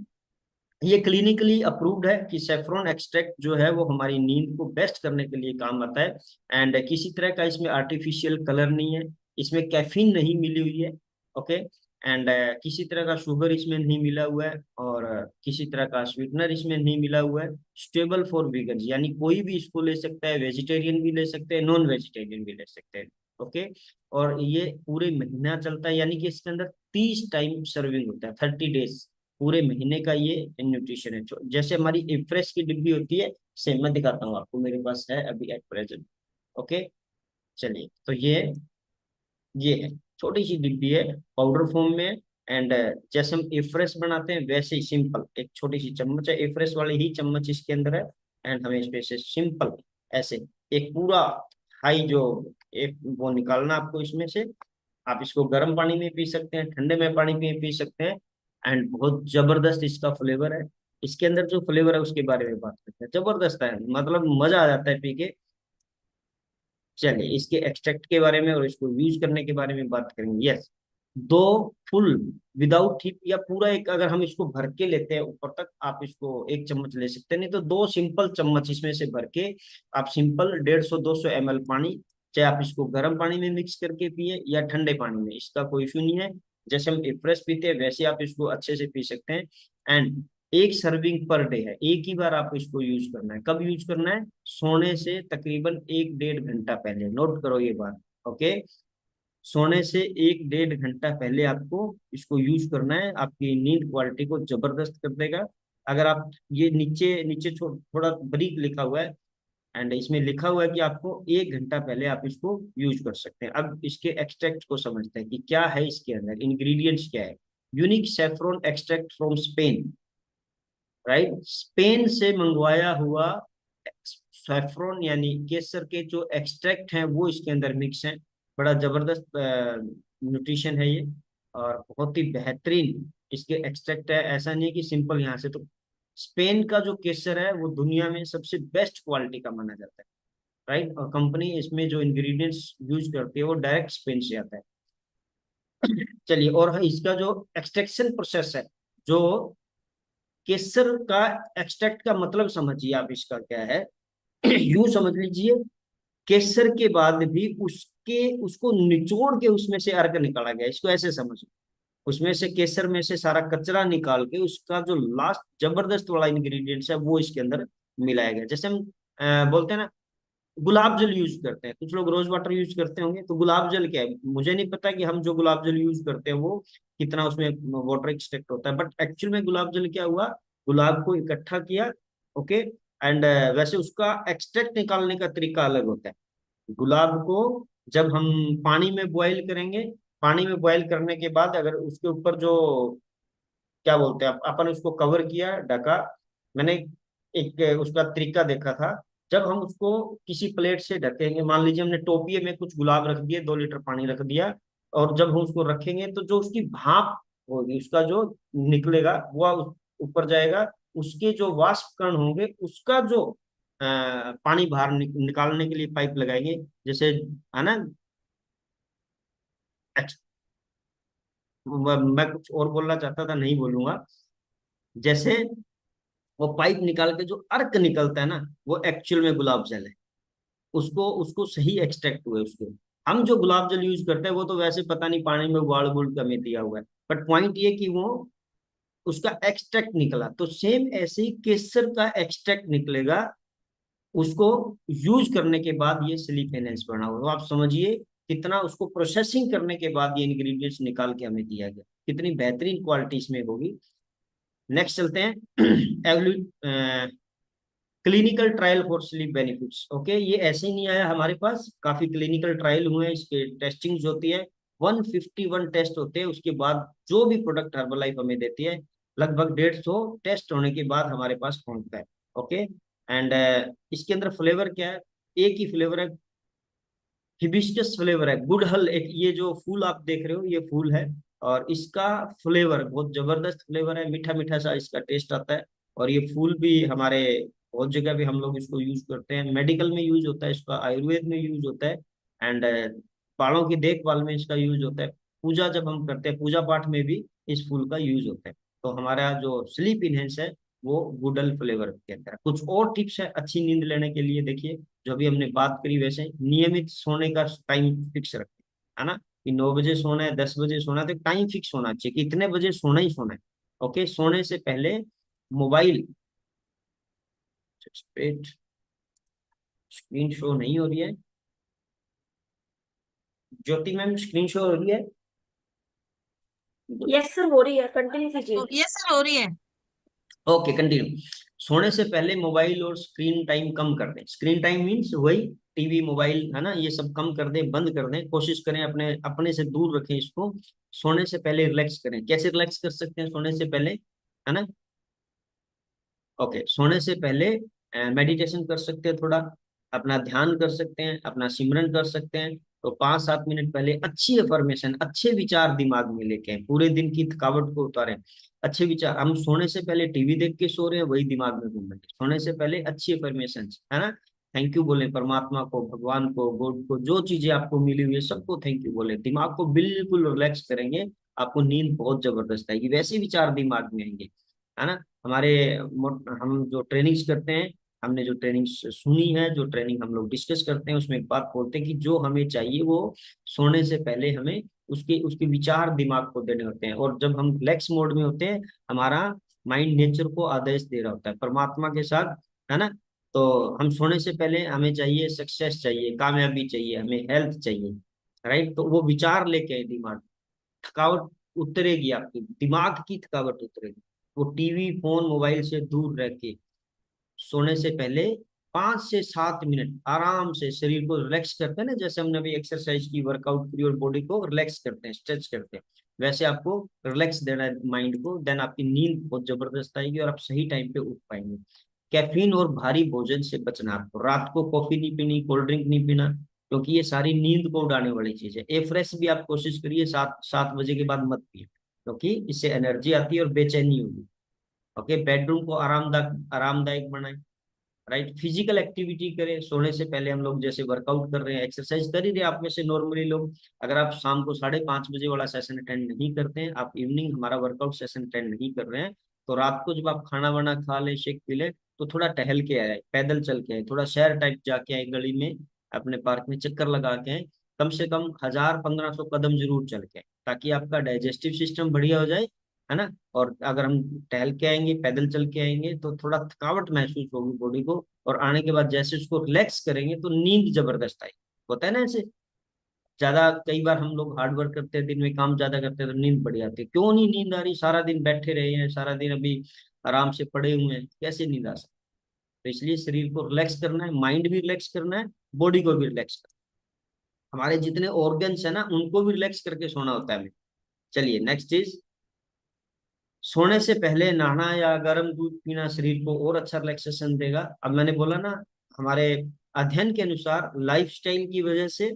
ये क्लिनिकली अप्रूव्ड है कि सेफ्रॉन एक्सट्रैक्ट जो है वो हमारी नींद को बेस्ट करने के लिए काम आता है। एंड किसी तरह का इसमें आर्टिफिशियल कलर नहीं है, इसमें कैफीन नहीं मिली हुई है। ओके, एंड किसी तरह का शुगर इसमें नहीं मिला हुआ है, और किसी तरह का स्वीटनर इसमें नहीं मिला हुआ है। स्टेबल फॉर वीगन, यानी कोई भी इसको ले सकता है, वेजिटेरियन भी ले सकते हैं, नॉन वेजिटेरियन भी ले सकते हैं। ओके, और ये पूरे महीना चलता है, यानी कि इसके अंदर 30 टाइम सर्विंग होता है, 30 डेज, पूरे महीने का ये न्यूट्रिशन है। जैसे हमारी इफ्रेश की डिब्बी होती है, सेम मैं दिखाता हूँ आपको, मेरे पास है अभी एट प्रेजेंट। ओके, चलिए, तो ये है, छोटी सी डिब्बी है, पाउडर फॉर्म में। एंड जैसे हम एफ्रेश बनाते हैं वैसे ही सिंपल एक छोटी सी चम्मच है, एफ्रेश वाली ही चम्मच इसके अंदर है। एंड हमें इसमें से सिंपल ऐसे एक पूरा हाई जो एक वो निकालना आपको इसमें से। आप इसको गर्म पानी में पी सकते हैं, ठंडे में पानी में पी सकते हैं। एंड बहुत जबरदस्त इसका फ्लेवर है। इसके अंदर जो फ्लेवर है उसके बारे में बात करते हैं, जबरदस्त है, मतलब मजा आ जाता है पी के। चलिए, इसके एक्सट्रैक्ट के बारे में और इसको यूज करने के बारे में बात करेंगे। यस, दो फुल विदाउट हिप, या पूरा एक, अगर हम इसको भर के लेते हैं ऊपर तक, आप इसको एक चम्मच ले सकते हैं, नहीं तो दो सिंपल चम्मच इसमें से भर के आप सिंपल 150-200 ml पानी, चाहे आप इसको गर्म पानी में मिक्स करके पिए या ठंडे पानी में, इसका कोई इशू नहीं है। जैसे हम फ्रेश पीते हैं वैसे आप इसको अच्छे से पी सकते हैं। एंड एक सर्विंग पर डे है, एक ही बार आपको इसको यूज करना है। कब यूज करना है, सोने से तकरीबन 1-1.5 घंटा पहले, नोट करो ये बात। ओके, सोने से 1-1.5 घंटा पहले आपको इसको यूज करना है, आपकी नींद क्वालिटी को जबरदस्त कर देगा। अगर आप ये नीचे नीचे थोड़ा बारीक लिखा हुआ है, एंड इसमें लिखा हुआ है कि आपको 1 घंटा पहले आप इसको यूज कर सकते हैं। अब इसके एक्सट्रैक्ट को समझते हैं कि क्या है इसके अंदर, इंग्रेडिएंट्स क्या है। Unique saffron extract from Spain, right, Spain से मंगवाया हुआ सैफरॉन यानी केसर के जो एक्सट्रैक्ट हैं वो इसके अंदर मिक्स हैं। बड़ा जबरदस्त न्यूट्रिशन है ये, और बहुत ही बेहतरीन इसके एक्सट्रैक्ट है। ऐसा नहीं है कि सिंपल यहाँ से तो स्पेन का जो केसर है वो दुनिया में सबसे बेस्ट क्वालिटी का माना जाता है, राइट। और कंपनी इसमें जो इंग्रेडिएंट्स यूज करती है वो डायरेक्ट स्पेन से आता है। चलिए, और इसका जो एक्सट्रैक्शन प्रोसेस है, जो केसर का एक्सट्रैक्ट का मतलब समझिए आप इसका क्या है। यूं समझ लीजिए, केसर के बाद भी उसके उसको निचोड़ के उसमें से अर्क निकाला गया, इसको ऐसे समझो। उसमें से केसर में से सारा कचरा निकाल के उसका जो लास्ट जबरदस्त वाला इंग्रेडिएंट्स है वो इसके अंदर मिलाया गया। जैसे हम बोलते हैं ना, गुलाब जल यूज करते हैं, कुछ लोग रोज वाटर यूज करते होंगे, तो गुलाब जल क्या है मुझे नहीं पता कि हम जो गुलाब जल यूज करते हैं वो कितना उसमें वाटर एक्सट्रैक्ट होता है, बट एक्चुअल में गुलाब जल क्या हुआ, गुलाब को इकट्ठा किया, ओके, एंड वैसे उसका एक्सट्रैक्ट निकालने का तरीका अलग होता है। गुलाब को जब हम पानी में बॉईल करेंगे, पानी में बॉईल करने के बाद अगर उसके ऊपर जो क्या बोलते हैं अपन उसको कवर किया, ढका, मैंने एक उसका तरीका देखा था। जब हम उसको किसी प्लेट से ढकेंगे, मान लीजिए हमने टोपिए में कुछ गुलाब रख दिए, 2 लीटर पानी रख दिया, और जब हम उसको रखेंगे तो जो उसकी भाप होगी, उसका जो निकलेगा वो ऊपर जाएगा, उसके जो वाष्प कण होंगे उसका जो पानी बाहर निकालने के लिए पाइप लगाएंगे, जैसे, है ना। अच्छा, मैं कुछ और बोलना चाहता था, नहीं बोलूंगा। जैसे वो पाइप निकाल के जो अर्क निकलता है ना, वो एक्चुअल में गुलाब जल है। उसको उसको सही एक्सट्रैक्ट हुए उसको। हम जो गुलाब जल यूज करते हैं वो तो वैसे पता नहीं पानी में उबाल उबाल के हमें दिया हुआ है, बट पॉइंट ये कि वो उसका एक्सट्रैक्ट निकला, तो सेम ऐसे ही केसर का एक्सट्रैक्ट निकलेगा, उसको यूज करने के बाद ये स्लीप एनहेंस बना हुआ। तो आप समझिए कितना उसको प्रोसेसिंग करने के बाद ये इंग्रेडिएंट्स निकाल के हमें दिया गया, कितनी बेहतरीन क्वालिटी इसमें होगी। नेक्स्ट चलते हैं, clinical trial for sleep benefits. Okay, ये ऐसे ही नहीं आया हमारे पास, काफी क्लिनिकल ट्रायल हुए हैं, इसके टेस्टिंग होती है, 151 टेस्ट होते हैं, उसके बाद जो भी प्रोडक्ट हर्बलाइफ हमें देती है लगभग 150 टेस्ट होने के बाद हमारे पास पहुंचता है। ओके, एंड इसके अंदर फ्लेवर क्या है, एक ही फ्लेवर है, हिबिस्कस फ्लेवर है, गुड़हल, एक ये जो फूल आप देख रहे हो ये फूल है, और इसका फ्लेवर बहुत जबरदस्त फ्लेवर है, मीठा मीठा सा इसका टेस्ट आता है। और ये फूल भी हमारे बहुत जगह भी हम लोग इसको यूज करते हैं, मेडिकल में यूज होता है इसका, आयुर्वेद में यूज होता है, एंड बालों की देखभाल में इसका यूज होता है, पूजा जब हम करते हैं पूजा पाठ में भी इस फूल का यूज होता है। तो हमारा जो स्लीप इनहेंस है वो गुडल फ्लेवर के अंदर है। कुछ और टिप्स है अच्छी नींद लेने के लिए, देखिए, जो भी हमने बात करी, वैसे नियमित सोने का टाइम फिक्स रखें, है ना, कि 9 बजे सोना है, 10 बजे सोना है, तो टाइम फिक्स होना चाहिए कि इतने बजे सोना ही सोना है। ओके, सोने से पहले मोबाइल, स्क्रीन शो नहीं हो रही है, ज्योति मैम स्क्रीन शो हो रही है? यस सर, हो रही है, कंटिन्यू कीजिए। यस सर, हो रही है। Okay, continue. सोने से पहले मोबाइल और स्क्रीन टाइम कम कर दें, स्क्रीन टाइम मीन्स वही टीवी मोबाइल, है ना, ये सब कम कर दें, बंद कर दें, कोशिश करें अपने अपने से दूर रखें इसको। सोने से पहले रिलैक्स करें, कैसे रिलैक्स कर सकते हैं सोने से पहले, है ना। ओके, सोने से पहले मेडिटेशन कर सकते हैं, थोड़ा अपना ध्यान कर सकते हैं, अपना सिमरन कर सकते हैं। तो 5-7 मिनट पहले अच्छी अफर्मेशन, अच्छे विचार दिमाग में लेके आएं, पूरे दिन की थकावट को उतारें। अच्छे विचार, हम सोने से पहले टीवी देख के सो रहे हैं, वही दिमाग में घूम रहे हैं। सोने से पहले अच्छी अफर्मेशन, है ना, थैंक यू बोले परमात्मा को, भगवान को, गॉड को, जो चीजें आपको मिली हुई है सबको थैंक यू बोले, दिमाग को बिल्कुल रिलैक्स करेंगे, आपको नींद बहुत जबरदस्त आएगी, वैसे विचार दिमाग में आएंगे, है ना। हमारे हम जो ट्रेनिंग्स करते हैं, हमने जो ट्रेनिंग सुनी है, जो ट्रेनिंग हम लोग डिस्कस करते हैं, उसमें एक बात बोलते हैं कि जो हमें चाहिए वो सोने से पहले हमें उसके उसके विचार दिमाग को देने होते हैं, और जब हम रिलैक्स मोड में होते हैं, हमारा माइंड नेचर को आदेश दे रहा होता है परमात्मा के साथ, है ना। तो हम सोने से पहले हमें चाहिए सक्सेस, चाहिए कामयाबी, चाहिए हमें हेल्थ चाहिए, राइट। तो वो विचार लेके आए दिमाग, थकावट उतरेगी, आपकी दिमाग की थकावट उतरेगी। वो टीवी फोन मोबाइल से दूर रह के सोने से पहले 5 से 7 मिनट आराम से शरीर को रिलैक्स करते हैं ना, जैसे हमने अभी एक्सरसाइज की, वर्कआउट करी और बॉडी को रिलैक्स करते हैं, स्ट्रेच करते हैं, वैसे आपको रिलैक्स देना है माइंड को, देन आपकी नींद बहुत जबरदस्त आएगी और आप सही टाइम पे उठ पाएंगे। कैफीन और भारी भोजन से बचना, आपको रात को कॉफी नहीं पीनी, कोल्ड ड्रिंक नहीं पीना, क्योंकि ये सारी नींद को उड़ाने वाली चीज है। ए फ्रेश भी आप कोशिश करिए 7-7 बजे के बाद मत पिए, क्योंकि इससे एनर्जी आती है और बेचैनी होगी। ओके, बेडरूम को आरामदायक आरामदायक बनाए, राइट। फिजिकल एक्टिविटी करें, सोने से पहले हम लोग जैसे वर्कआउट कर रहे हैं, एक्सरसाइज कर ही रहे हैं आप में से नॉर्मली लोग। अगर आप शाम को 5:30 बजे वाला सेशन अटेंड नहीं करते हैं, आप इवनिंग हमारा वर्कआउट सेशन अटेंड नहीं कर रहे हैं, तो रात को जब आप खाना वाना खा ले, शेक पी ले, तो थोड़ा टहल के आए, पैदल चल के आए, थोड़ा शहर टाइप जाके आए, गली में अपने पार्क में चक्कर लगा के आए, कम से कम 1000-1500 कदम जरूर चल के आए, ताकि आपका डाइजेस्टिव सिस्टम बढ़िया हो जाए, है ना। और अगर हम टहल के आएंगे, पैदल चल के आएंगे, तो थोड़ा थकावट महसूस होगी बॉडी को, और आने के बाद जैसे उसको रिलैक्स करेंगे तो नींद जबरदस्त आई। होता है ना ऐसे, ज्यादा कई बार हम लोग हार्ड वर्क करते हैं, दिन में काम ज्यादा करते हैं, तो नींद बढ़ जाती है। क्यों नहीं नींद आ रही? सारा दिन बैठे रहे हैं, सारा दिन अभी आराम से पड़े हुए हैं, कैसे नींद आ सकती? तो इसलिए शरीर को रिलैक्स करना है, माइंड भी रिलैक्स करना है, बॉडी को भी रिलैक्स करना है, हमारे जितने ऑर्गन्स है ना उनको भी रिलैक्स करके सोना होता है हमें। चलिए नेक्स्ट चीज, सोने से पहले नहाना या गर्म दूध पीना शरीर को और अच्छा रिलैक्सेशन देगा। अब मैंने बोला ना, हमारे अध्ययन के अनुसार लाइफस्टाइल की वजह से,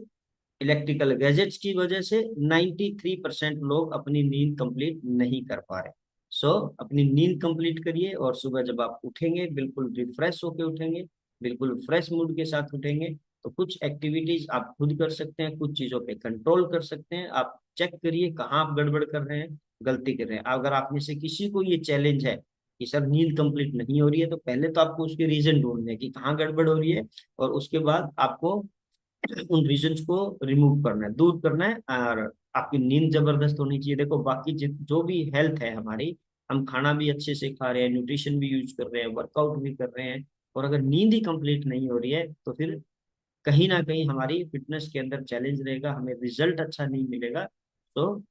इलेक्ट्रिकल गैजेट्स की वजह से 93% लोग अपनी नींद कंप्लीट नहीं कर पा रहे। सो अपनी नींद कंप्लीट करिए, और सुबह जब आप उठेंगे बिल्कुल रिफ्रेश होके उठेंगे, बिल्कुल फ्रेश मूड के साथ उठेंगे। तो कुछ एक्टिविटीज आप खुद कर सकते हैं, कुछ चीजों पे कंट्रोल कर सकते हैं। आप चेक करिए कहाँ आप गड़बड़ कर रहे हैं, गलती कर रहे हैं। अगर आप में से किसी को ये चैलेंज है कि सर नींद कंप्लीट नहीं हो रही है, तो पहले तो आपको उसके रीजन ढूंढने हैं कि कहाँ गड़बड़ हो रही है, और उसके बाद आपको उन रीजंस को रिमूव करना है, दूर करना है। और आपकी नींद जबरदस्त होनी चाहिए। देखो बाकी जो भी हेल्थ है हमारी, हम खाना भी अच्छे से खा रहे हैं, न्यूट्रिशन भी यूज कर रहे हैं, वर्कआउट भी कर रहे हैं, और अगर नींद ही कंप्लीट नहीं हो रही है, तो फिर कहीं ना कहीं हमारी फिटनेस के अंदर चैलेंज रहेगा, हमें रिजल्ट अच्छा नहीं मिलेगा। तो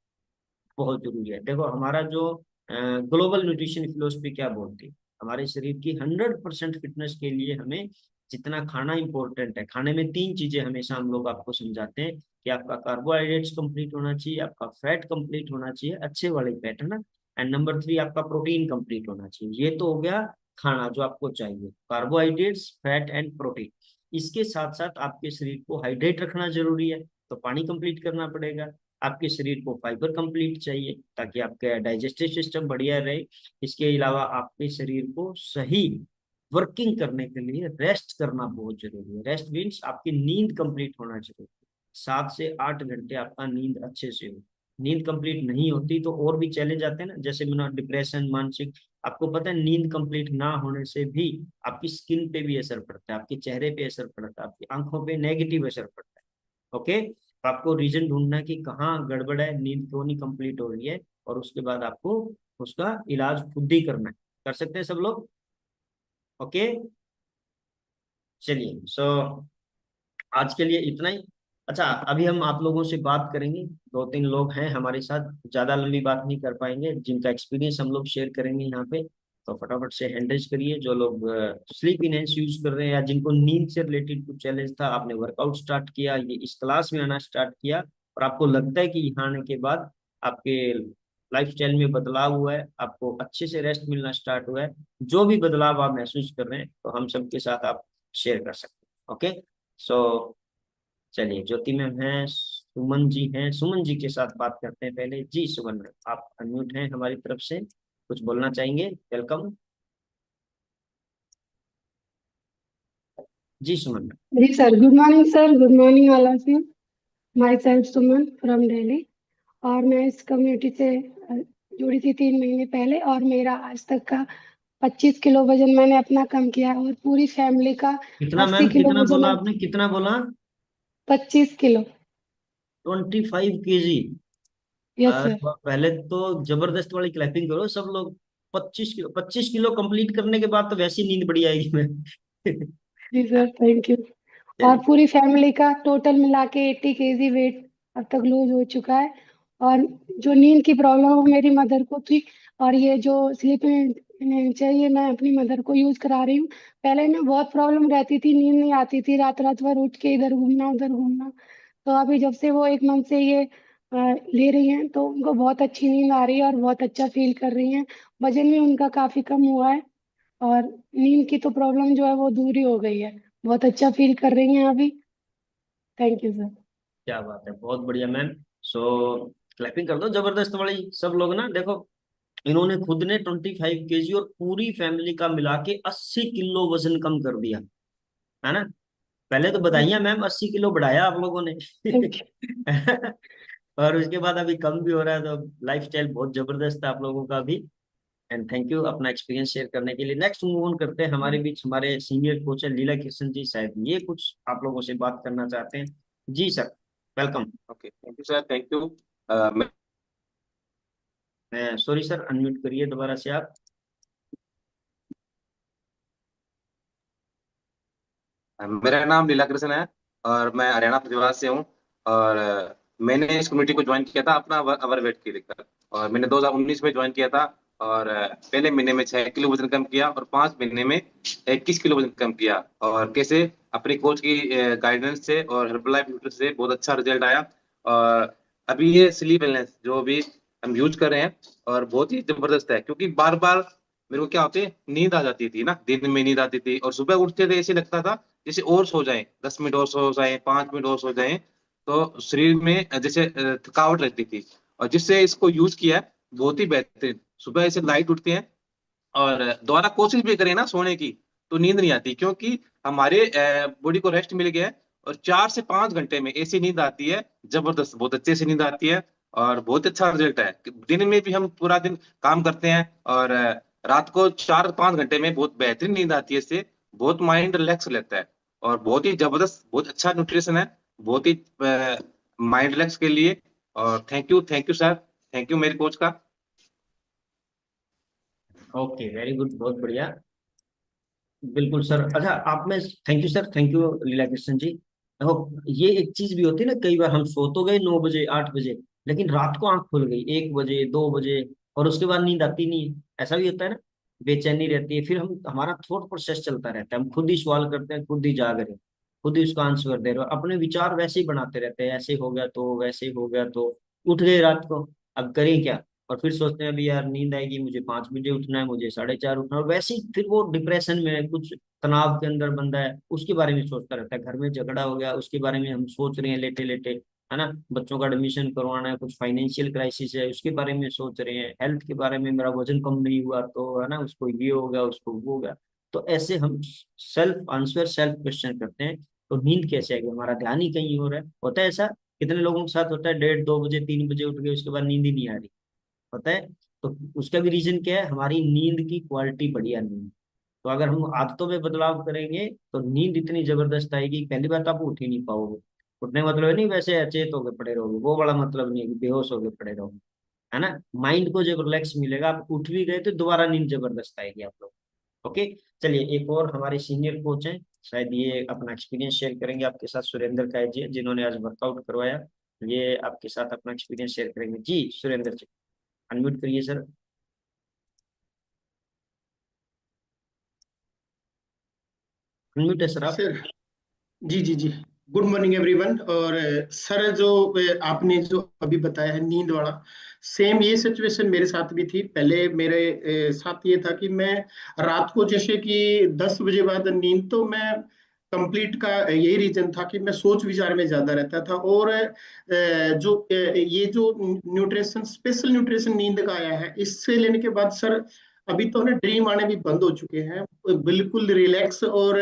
बहुत जरूरी है। देखो हमारा जो ग्लोबल न्यूट्रिशन फिलोसफी क्या बोलती है, हमारे शरीर की 100% फिटनेस के लिए हमें जितना खाना इंपॉर्टेंट है, खाने में 3 चीजें हमेशा हम लोग आपको समझाते हैं कि आपका कार्बोहाइड्रेट्स कंप्लीट होना चाहिए, आपका फैट कंप्लीट होना चाहिए, अच्छे वाले फैट, है ना, एंड नंबर 3 आपका प्रोटीन कंप्लीट होना चाहिए। ये तो हो गया खाना जो आपको चाहिए, कार्बोहाइड्रेट्स, फैट एंड प्रोटीन। इसके साथ साथ आपके शरीर को हाइड्रेट रखना जरूरी है, तो पानी कंप्लीट करना पड़ेगा। आपके शरीर को फाइबर कंप्लीट चाहिए ताकि आपका डाइजेस्टिव सिस्टम बढ़िया रहे। इसके अलावा आपके शरीर को सही वर्किंग करने के लिए रेस्ट करना बहुत जरूरी है। रेस्ट मीन्स आपकी नींद कंप्लीट होना जरूरी है, 7 से 8 घंटे आपका नींद अच्छे से हो। नींद कंप्लीट नहीं होती तो और भी चैलेंज आते हैं ना, जैसे मैंने डिप्रेशन, मानसिक। आपको पता है नींद कंप्लीट ना होने से भी आपकी स्किन पे भी असर पड़ता है, आपके चेहरे पे असर पड़ता है, आपकी आंखों पे नेगेटिव असर पड़ता है। ओके, तो आपको रीजन ढूंढना है कि कहाँ गड़बड़ है, नींद क्यों नहीं कंप्लीट हो रही है, और उसके बाद आपको उसका इलाज खुद ही करना है। कर सकते हैं सब लोग? ओके, चलिए। आज के लिए इतना ही। अच्छा, अभी हम आप लोगों से बात करेंगे, 2-3 लोग हैं हमारे साथ, ज्यादा लंबी बात नहीं कर पाएंगे, जिनका एक्सपीरियंस हम लोग शेयर करेंगे यहाँ पे। तो फटाफट से हैंड रेज करिए जो लोग स्लीप इनहेंस यूज कर रहे हैं, या जिनको नींद से रिलेटेड कुछ चैलेंज था, आपने वर्कआउट स्टार्ट किया, ये इस क्लास में आना स्टार्ट किया, और आपको लगता है कि यहाँ आने के बाद आपके लाइफस्टाइल में बदलाव हुआ है, आपको अच्छे से रेस्ट मिलना स्टार्ट हुआ है, जो भी बदलाव आप महसूस कर रहे हैं, तो हम सबके साथ आप शेयर कर सकते हैं। ओके, सो चलिए, ज्योति मैम हैं, सुमन जी हैं, सुमन जी के साथ बात करते हैं पहले। जी सुमन मैम, आप अनम्यूट हैं हमारी तरफ से, कुछ बोलना चाहेंगे? वेलकम। जी सुमन मैम। जी sir, good morning sir, good morning all of you. Myself Suman from Delhi. और मैं इस कम्युनिटी से जुड़ी थी 3 महीने पहले, और मेरा आज तक का 25 किलो वजन मैंने अपना कम किया है, और पूरी फैमिली का कितना 80 किलो कितना वजन बोला अब आपने, कितना बोला? 25 किलो। 25 kg? Yes sir. पहले तो जबरदस्त वाली क्लैपिंग करो सब लोग। 25 किलो, 25 किलो कंप्लीट करने के बाद तो वैसी नींद बढ़ी आएगी मैं। जी सर, थैंक यू। और चलिए। पूरी फैमिली का टोटल मिला के 80 kg वेट अब तक लूज हो चुका है। और जो नींद की प्रॉब्लम वो मेरी मदर को थी, और ये जो स्लीप चाहिए मैं अपनी मदर को यूज करा रही हूँ। पहले ना बहुत प्रॉब्लम रहती थी, नींद नहीं आती थी, रात रात भर उठ के इधर घूमना उधर घूमना। तो अभी जब से वो 1 मंथ से ये ले रही हैं, तो उनको बहुत अच्छी नींद आ रही है और बहुत अच्छा फील कर रही हैं। वजन भी उनका काफी कम हुआ है, और नींद की तो प्रॉब्लम जो है वो दूर ही हो गई है। बहुत अच्छा फील कर रही हैं अभी। Thank you sir. क्या बात है, बहुत बढ़िया मैम। सो क्लैपिंग कर दो जबरदस्त वाली सब लोग ना। देखो इन्होंने खुद ने 25 kg और पूरी फैमिली का मिला के 80 किलो वजन कम कर दिया, है ना। पहले तो बधाइयां मैम, 80 किलो बढ़ाया आप लोगों ने। Thank you. और उसके बाद अभी कम भी हो रहा है, तो लाइफ स्टाइल बहुत जबरदस्त है आप लोगों का भी। एंड थैंक यू अपना एक्सपीरियंस शेयर करने के लिए। नेक्स्ट मूव ऑन करते हैं, हमारे बीच हमारे सीनियर कोच है लीला कृष्ण जी, शायद ये कुछ आप लोगों से बात करना चाहते हैं। जी sir, welcome. Okay, thank you sir, thank you. Sorry sir, unmute करिए दोबारा से आप। मेरा नाम लीला कृष्ण है और मैं हरियाणा प्रतिवाद से हूँ। और मैंने इस कम्युनिटी को ज्वाइन किया था अपना अवर वेट की दिक्कत, और मैंने 2019 में ज्वाइन किया था। और पहले महीने में 6 किलो वजन कम किया और 5 महीने में 21 किलो वजन कम किया। और कैसे, अपने कोच की गाइडेंस से और हर्बलाइफ न्यूट्रिशन से बहुत अच्छा रिजल्ट आया। और अभी ये स्लीप वेलनेस जो भी हम यूज कर रहे हैं, और बहुत ही जबरदस्त है, क्योंकि बार बार मेरे को क्या होते, नींद आ जाती थी ना, दिन में नींद आती थी, और सुबह उठते थे ऐसे लगता था जैसे और सो जाए, 10 मिनट और सो जाए, 5 मिनट और सो जाए, तो शरीर में जैसे थकावट रहती थी। और जिससे इसको यूज किया है, बहुत ही बेहतरीन। सुबह ऐसे लाइट उठते हैं, और दोबारा कोशिश भी करें ना सोने की, तो नींद नहीं आती, क्योंकि हमारे बॉडी को रेस्ट मिल गया है। और 4 से 5 घंटे में ऐसी नींद आती है, जबरदस्त, बहुत अच्छे से नींद आती है। और बहुत अच्छा रिजल्ट है। दिन में भी हम पूरा दिन काम करते हैं, और रात को 4-5 घंटे में बहुत बेहतरीन नींद आती है। इससे बहुत माइंड रिलैक्स रहता है, और बहुत ही जबरदस्त, बहुत अच्छा न्यूट्रिशन है, बहुत ही माइंड रिलैक्स के लिए। और thank you sir, thank you मेरे कोच का। ओके, वेरी गुड, बहुत बढ़िया। बिल्कुल सर। अच्छा, आप में thank you sir, thank you Leela Krishna ji. देखो, ये एक चीज भी होती है ना, कई बार हम सो तो गए 9 बजे 8 बजे, लेकिन रात को आंख खुल गई 1 बजे 2 बजे, और उसके बाद नींद आती नहीं है। ऐसा भी होता है ना, बेचैनी रहती है, फिर हम हमारा थॉट प्रोसेस चलता रहता है, हम खुद ही सवाल करते हैं, खुद ही जाग रहे हैं, खुद ही उसका आंसर दे रहे हो, अपने विचार वैसे ही बनाते रहते हैं, ऐसे हो गया तो वैसे हो गया तो। उठ गए रात को, अब करें क्या। और फिर सोचते हैं अभी यार नींद आएगी, मुझे 5 बजे उठना है, मुझे 4:30 उठना है, और वैसे ही फिर वो डिप्रेशन में है, कुछ तनाव के अंदर बंदा है, उसके बारे में सोचता रहता है, घर में झगड़ा हो गया उसके बारे में हम सोच रहे हैं लेटे लेटे, है ना। बच्चों का एडमिशन करवाना है, कुछ फाइनेंशियल क्राइसिस है, उसके बारे में सोच रहे हैं, हेल्थ के बारे में, मेरा वजन कम नहीं हुआ तो, है ना, उसको ये हो गया, उसको वो हो गया। तो ऐसे हम सेल्फ आंसर, सेल्फ क्वेश्चन करते हैं। तो नींद कैसे आएगी, हमारा ध्यान ही कहीं और है। होता है ऐसा, कितने लोगों के साथ होता है, 1:30 2 बजे 3 बजे उठ गए, उसके बाद नींद ही नहीं आ रही, पता है। तो उसका भी रीजन क्या है, हमारी नींद की क्वालिटी बढ़िया नहीं है। तो अगर हम आदतों में बदलाव करेंगे, तो नींद इतनी जबरदस्त आएगी, पहली बात आप उठ ही नहीं पाओगे। उठने का मतलब है नहीं वैसे अचेत होके पड़े रहोगे, वो बड़ा मतलब नहीं है कि बेहोश होके पड़े रहोगे, है ना। माइंड को जब रिलैक्स मिलेगा, आप उठ भी गए तो दोबारा नींद जबरदस्त आएगी आप लोग। ओके, चलिए एक और हमारे सीनियर कोच हैं, शायद ये अपना एक्सपीरियंस शेयर करेंगे आपके साथ, सुरेंद्र काय जी, जिन्होंने आज वर्कआउट करवाया। ये आपके साथ अपना एक्सपीरियंस शेयर करेंगे। जी सुरेंद्र जी, अनम्यूट करिए सर। अनम्यूट है सर आप। सर, जी जी जी। Good morning everyone. और सर, जो आपने जो अभी बताया है नींद वाला, सेम ये सिचुएशन मेरे साथ भी थी। पहले मेरे साथ ये था कि मैं रात को जैसे कि 10 बजे बाद नींद, तो मैं कंप्लीट का यही रीजन था कि मैं सोच विचार में ज्यादा रहता था। और ये जो न्यूट्रिशन, स्पेशल न्यूट्रिशन नींद का आया है, इससे लेने के बाद सर अभी तो ना ड्रीम आने भी बंद हो चुके हैं, बिल्कुल रिलैक्स। और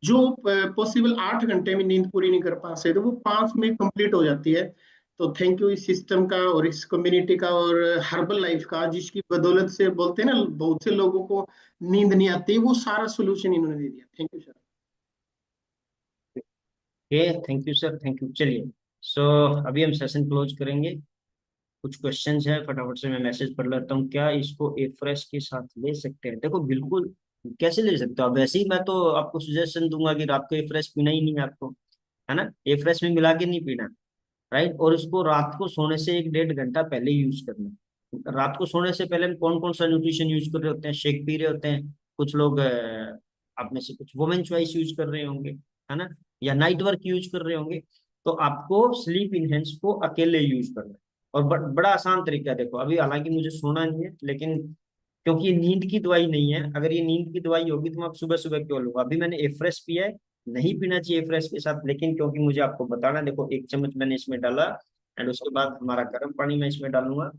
जो पॉसिबल 8 घंटे में नींद पूरी नहीं कर पाते, तो वो 5 में कंप्लीट हो जाती है। तो थैंक यू इस सिस्टम का और इस कम्युनिटी का और हर्बल लाइफ का, जिसकी बदौलत से बोलते हैं ना, बहुत से लोगों को नींद नहीं आती, वो सारा सोल्यूशन इन्होंने दे दिया। Thank you sir. Okay, thank you sir, thank you. चलिए, सो अभी हम सेशन क्लोज करेंगे। कुछ क्वेश्चंस है, फटाफट से मैं मैसेज पढ़ लेता हूँ। क्या इसको ए फ्रेश के साथ ले सकते हैं? देखो बिल्कुल, कैसे ले सकते हो आप, वैसे ही मैं तो आपको सजेशन दूंगा कि रात को ए फ्रेश पीना ही नहीं है आपको, है ना। ए फ्रेश में मिला के नहीं पीना, राइट। और इसको रात को सोने से 1 1.5 घंटा पहले यूज करना। रात को सोने से पहले हम कौन कौन सा न्यूट्रिशन यूज कर रहे होते हैं, शेक पी रहे होते हैं, कुछ लोग आप में से कुछ वुमेन चॉइस यूज कर रहे होंगे, है ना, या नाइट वर्क यूज कर रहे होंगे। तो आपको स्लीप इनहेंस को अकेले यूज करना है। और बड़ा आसान तरीका है। देखो अभी हालांकि मुझे सोना नहीं है, लेकिन क्योंकि ये नींद की दवाई नहीं है, अगर ये नींद की दवाई होगी तो मैं आप सुबह सुबह क्यों लूंगा। अभी मैंने एफ्रेश पिया है, नहीं पीना चाहिए फ्रेश के साथ, लेकिन क्योंकि मुझे आपको बताना है, देखो 1 चम्मच मैंने इसमें डाला, एंड उसके बाद हमारा गर्म पानी मैं इसमें डालूंगा।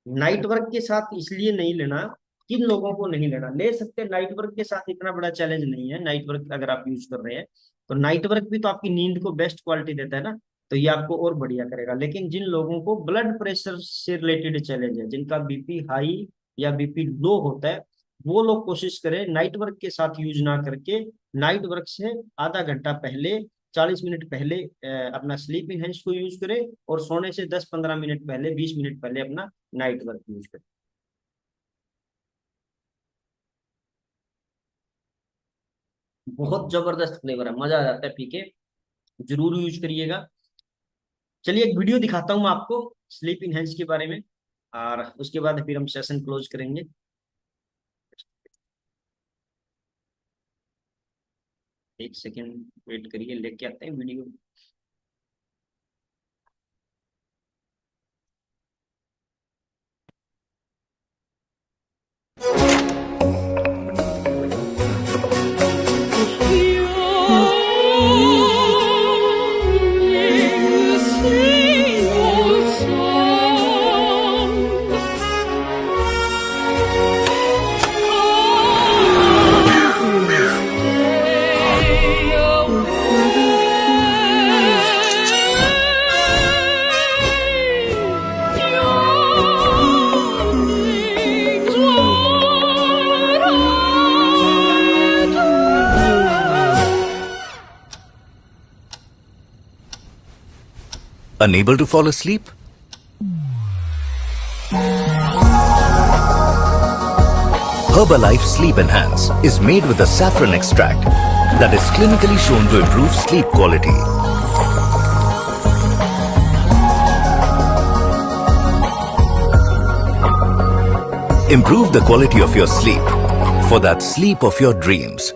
नाइट वर्क के साथ इसलिए नहीं लेना, किन लोगों को नहीं लेना, ले सकते नाइट वर्क के साथ, इतना बड़ा चैलेंज नहीं है नाइट वर्क अगर आप यूज कर रहे हैं। तो नाइट वर्क भी तो आपकी नींद को बेस्ट क्वालिटी देता है ना, तो ये आपको और बढ़िया करेगा। लेकिन जिन लोगों को ब्लड प्रेशर से रिलेटेड चैलेंज है, जिनका बीपी हाई या बीपी लो होता है, वो लोग कोशिश करें नाइट वर्क के साथ यूज ना करके, नाइट वर्क से आधा घंटा पहले, 40 मिनट पहले अपना स्लीप इनहेंस को यूज करें, और सोने से 10-15 मिनट पहले, 20 मिनट पहले अपना नाइट वर्क यूज करें। बहुत जबरदस्त फ्लेवर है, मजा आ जाता है पी के, जरूर यूज करिएगा। चलिए एक वीडियो दिखाता हूँ मैं आपको स्लीप इनहेंस के बारे में, और उसके बाद फिर हम सेशन क्लोज करेंगे। एक सेकेंड वेट करिए, लेके आते हैं video. Unable to fall asleep? Herbalife Sleep Enhance is made with a saffron extract that is clinically shown to improve sleep quality. Improve the quality of your sleep for that sleep of your dreams.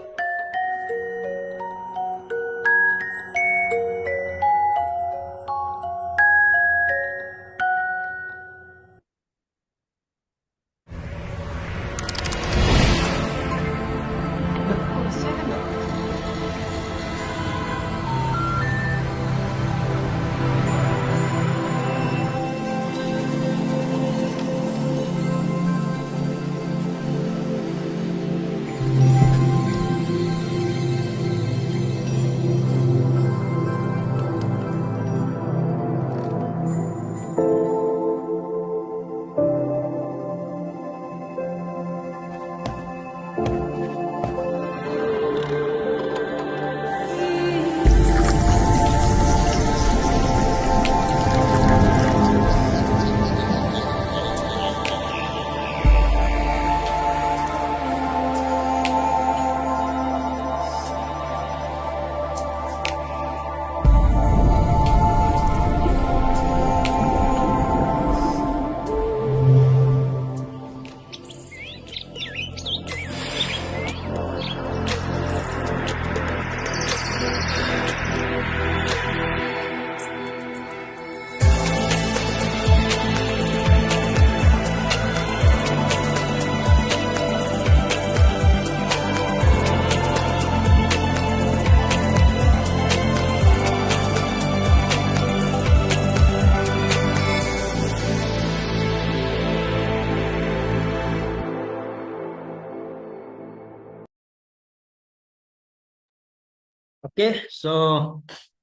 Okay, so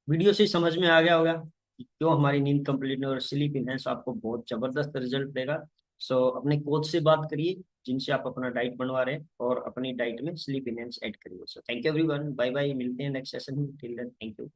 video से समझ में आ गया होगा कि क्यों हमारी नींद complete नहीं, और स्लीप इनहेंस आपको बहुत जबरदस्त रिजल्ट देगा। सो अपने कोच से बात करिए जिनसे आप अपना डाइट बनवा रहे हैं, और अपनी डाइट में स्लीप इनहेंस ऐड करिए। So thank you everyone, bye bye, मिलते हैं नेक्स्ट सेशन में। Till then thank you.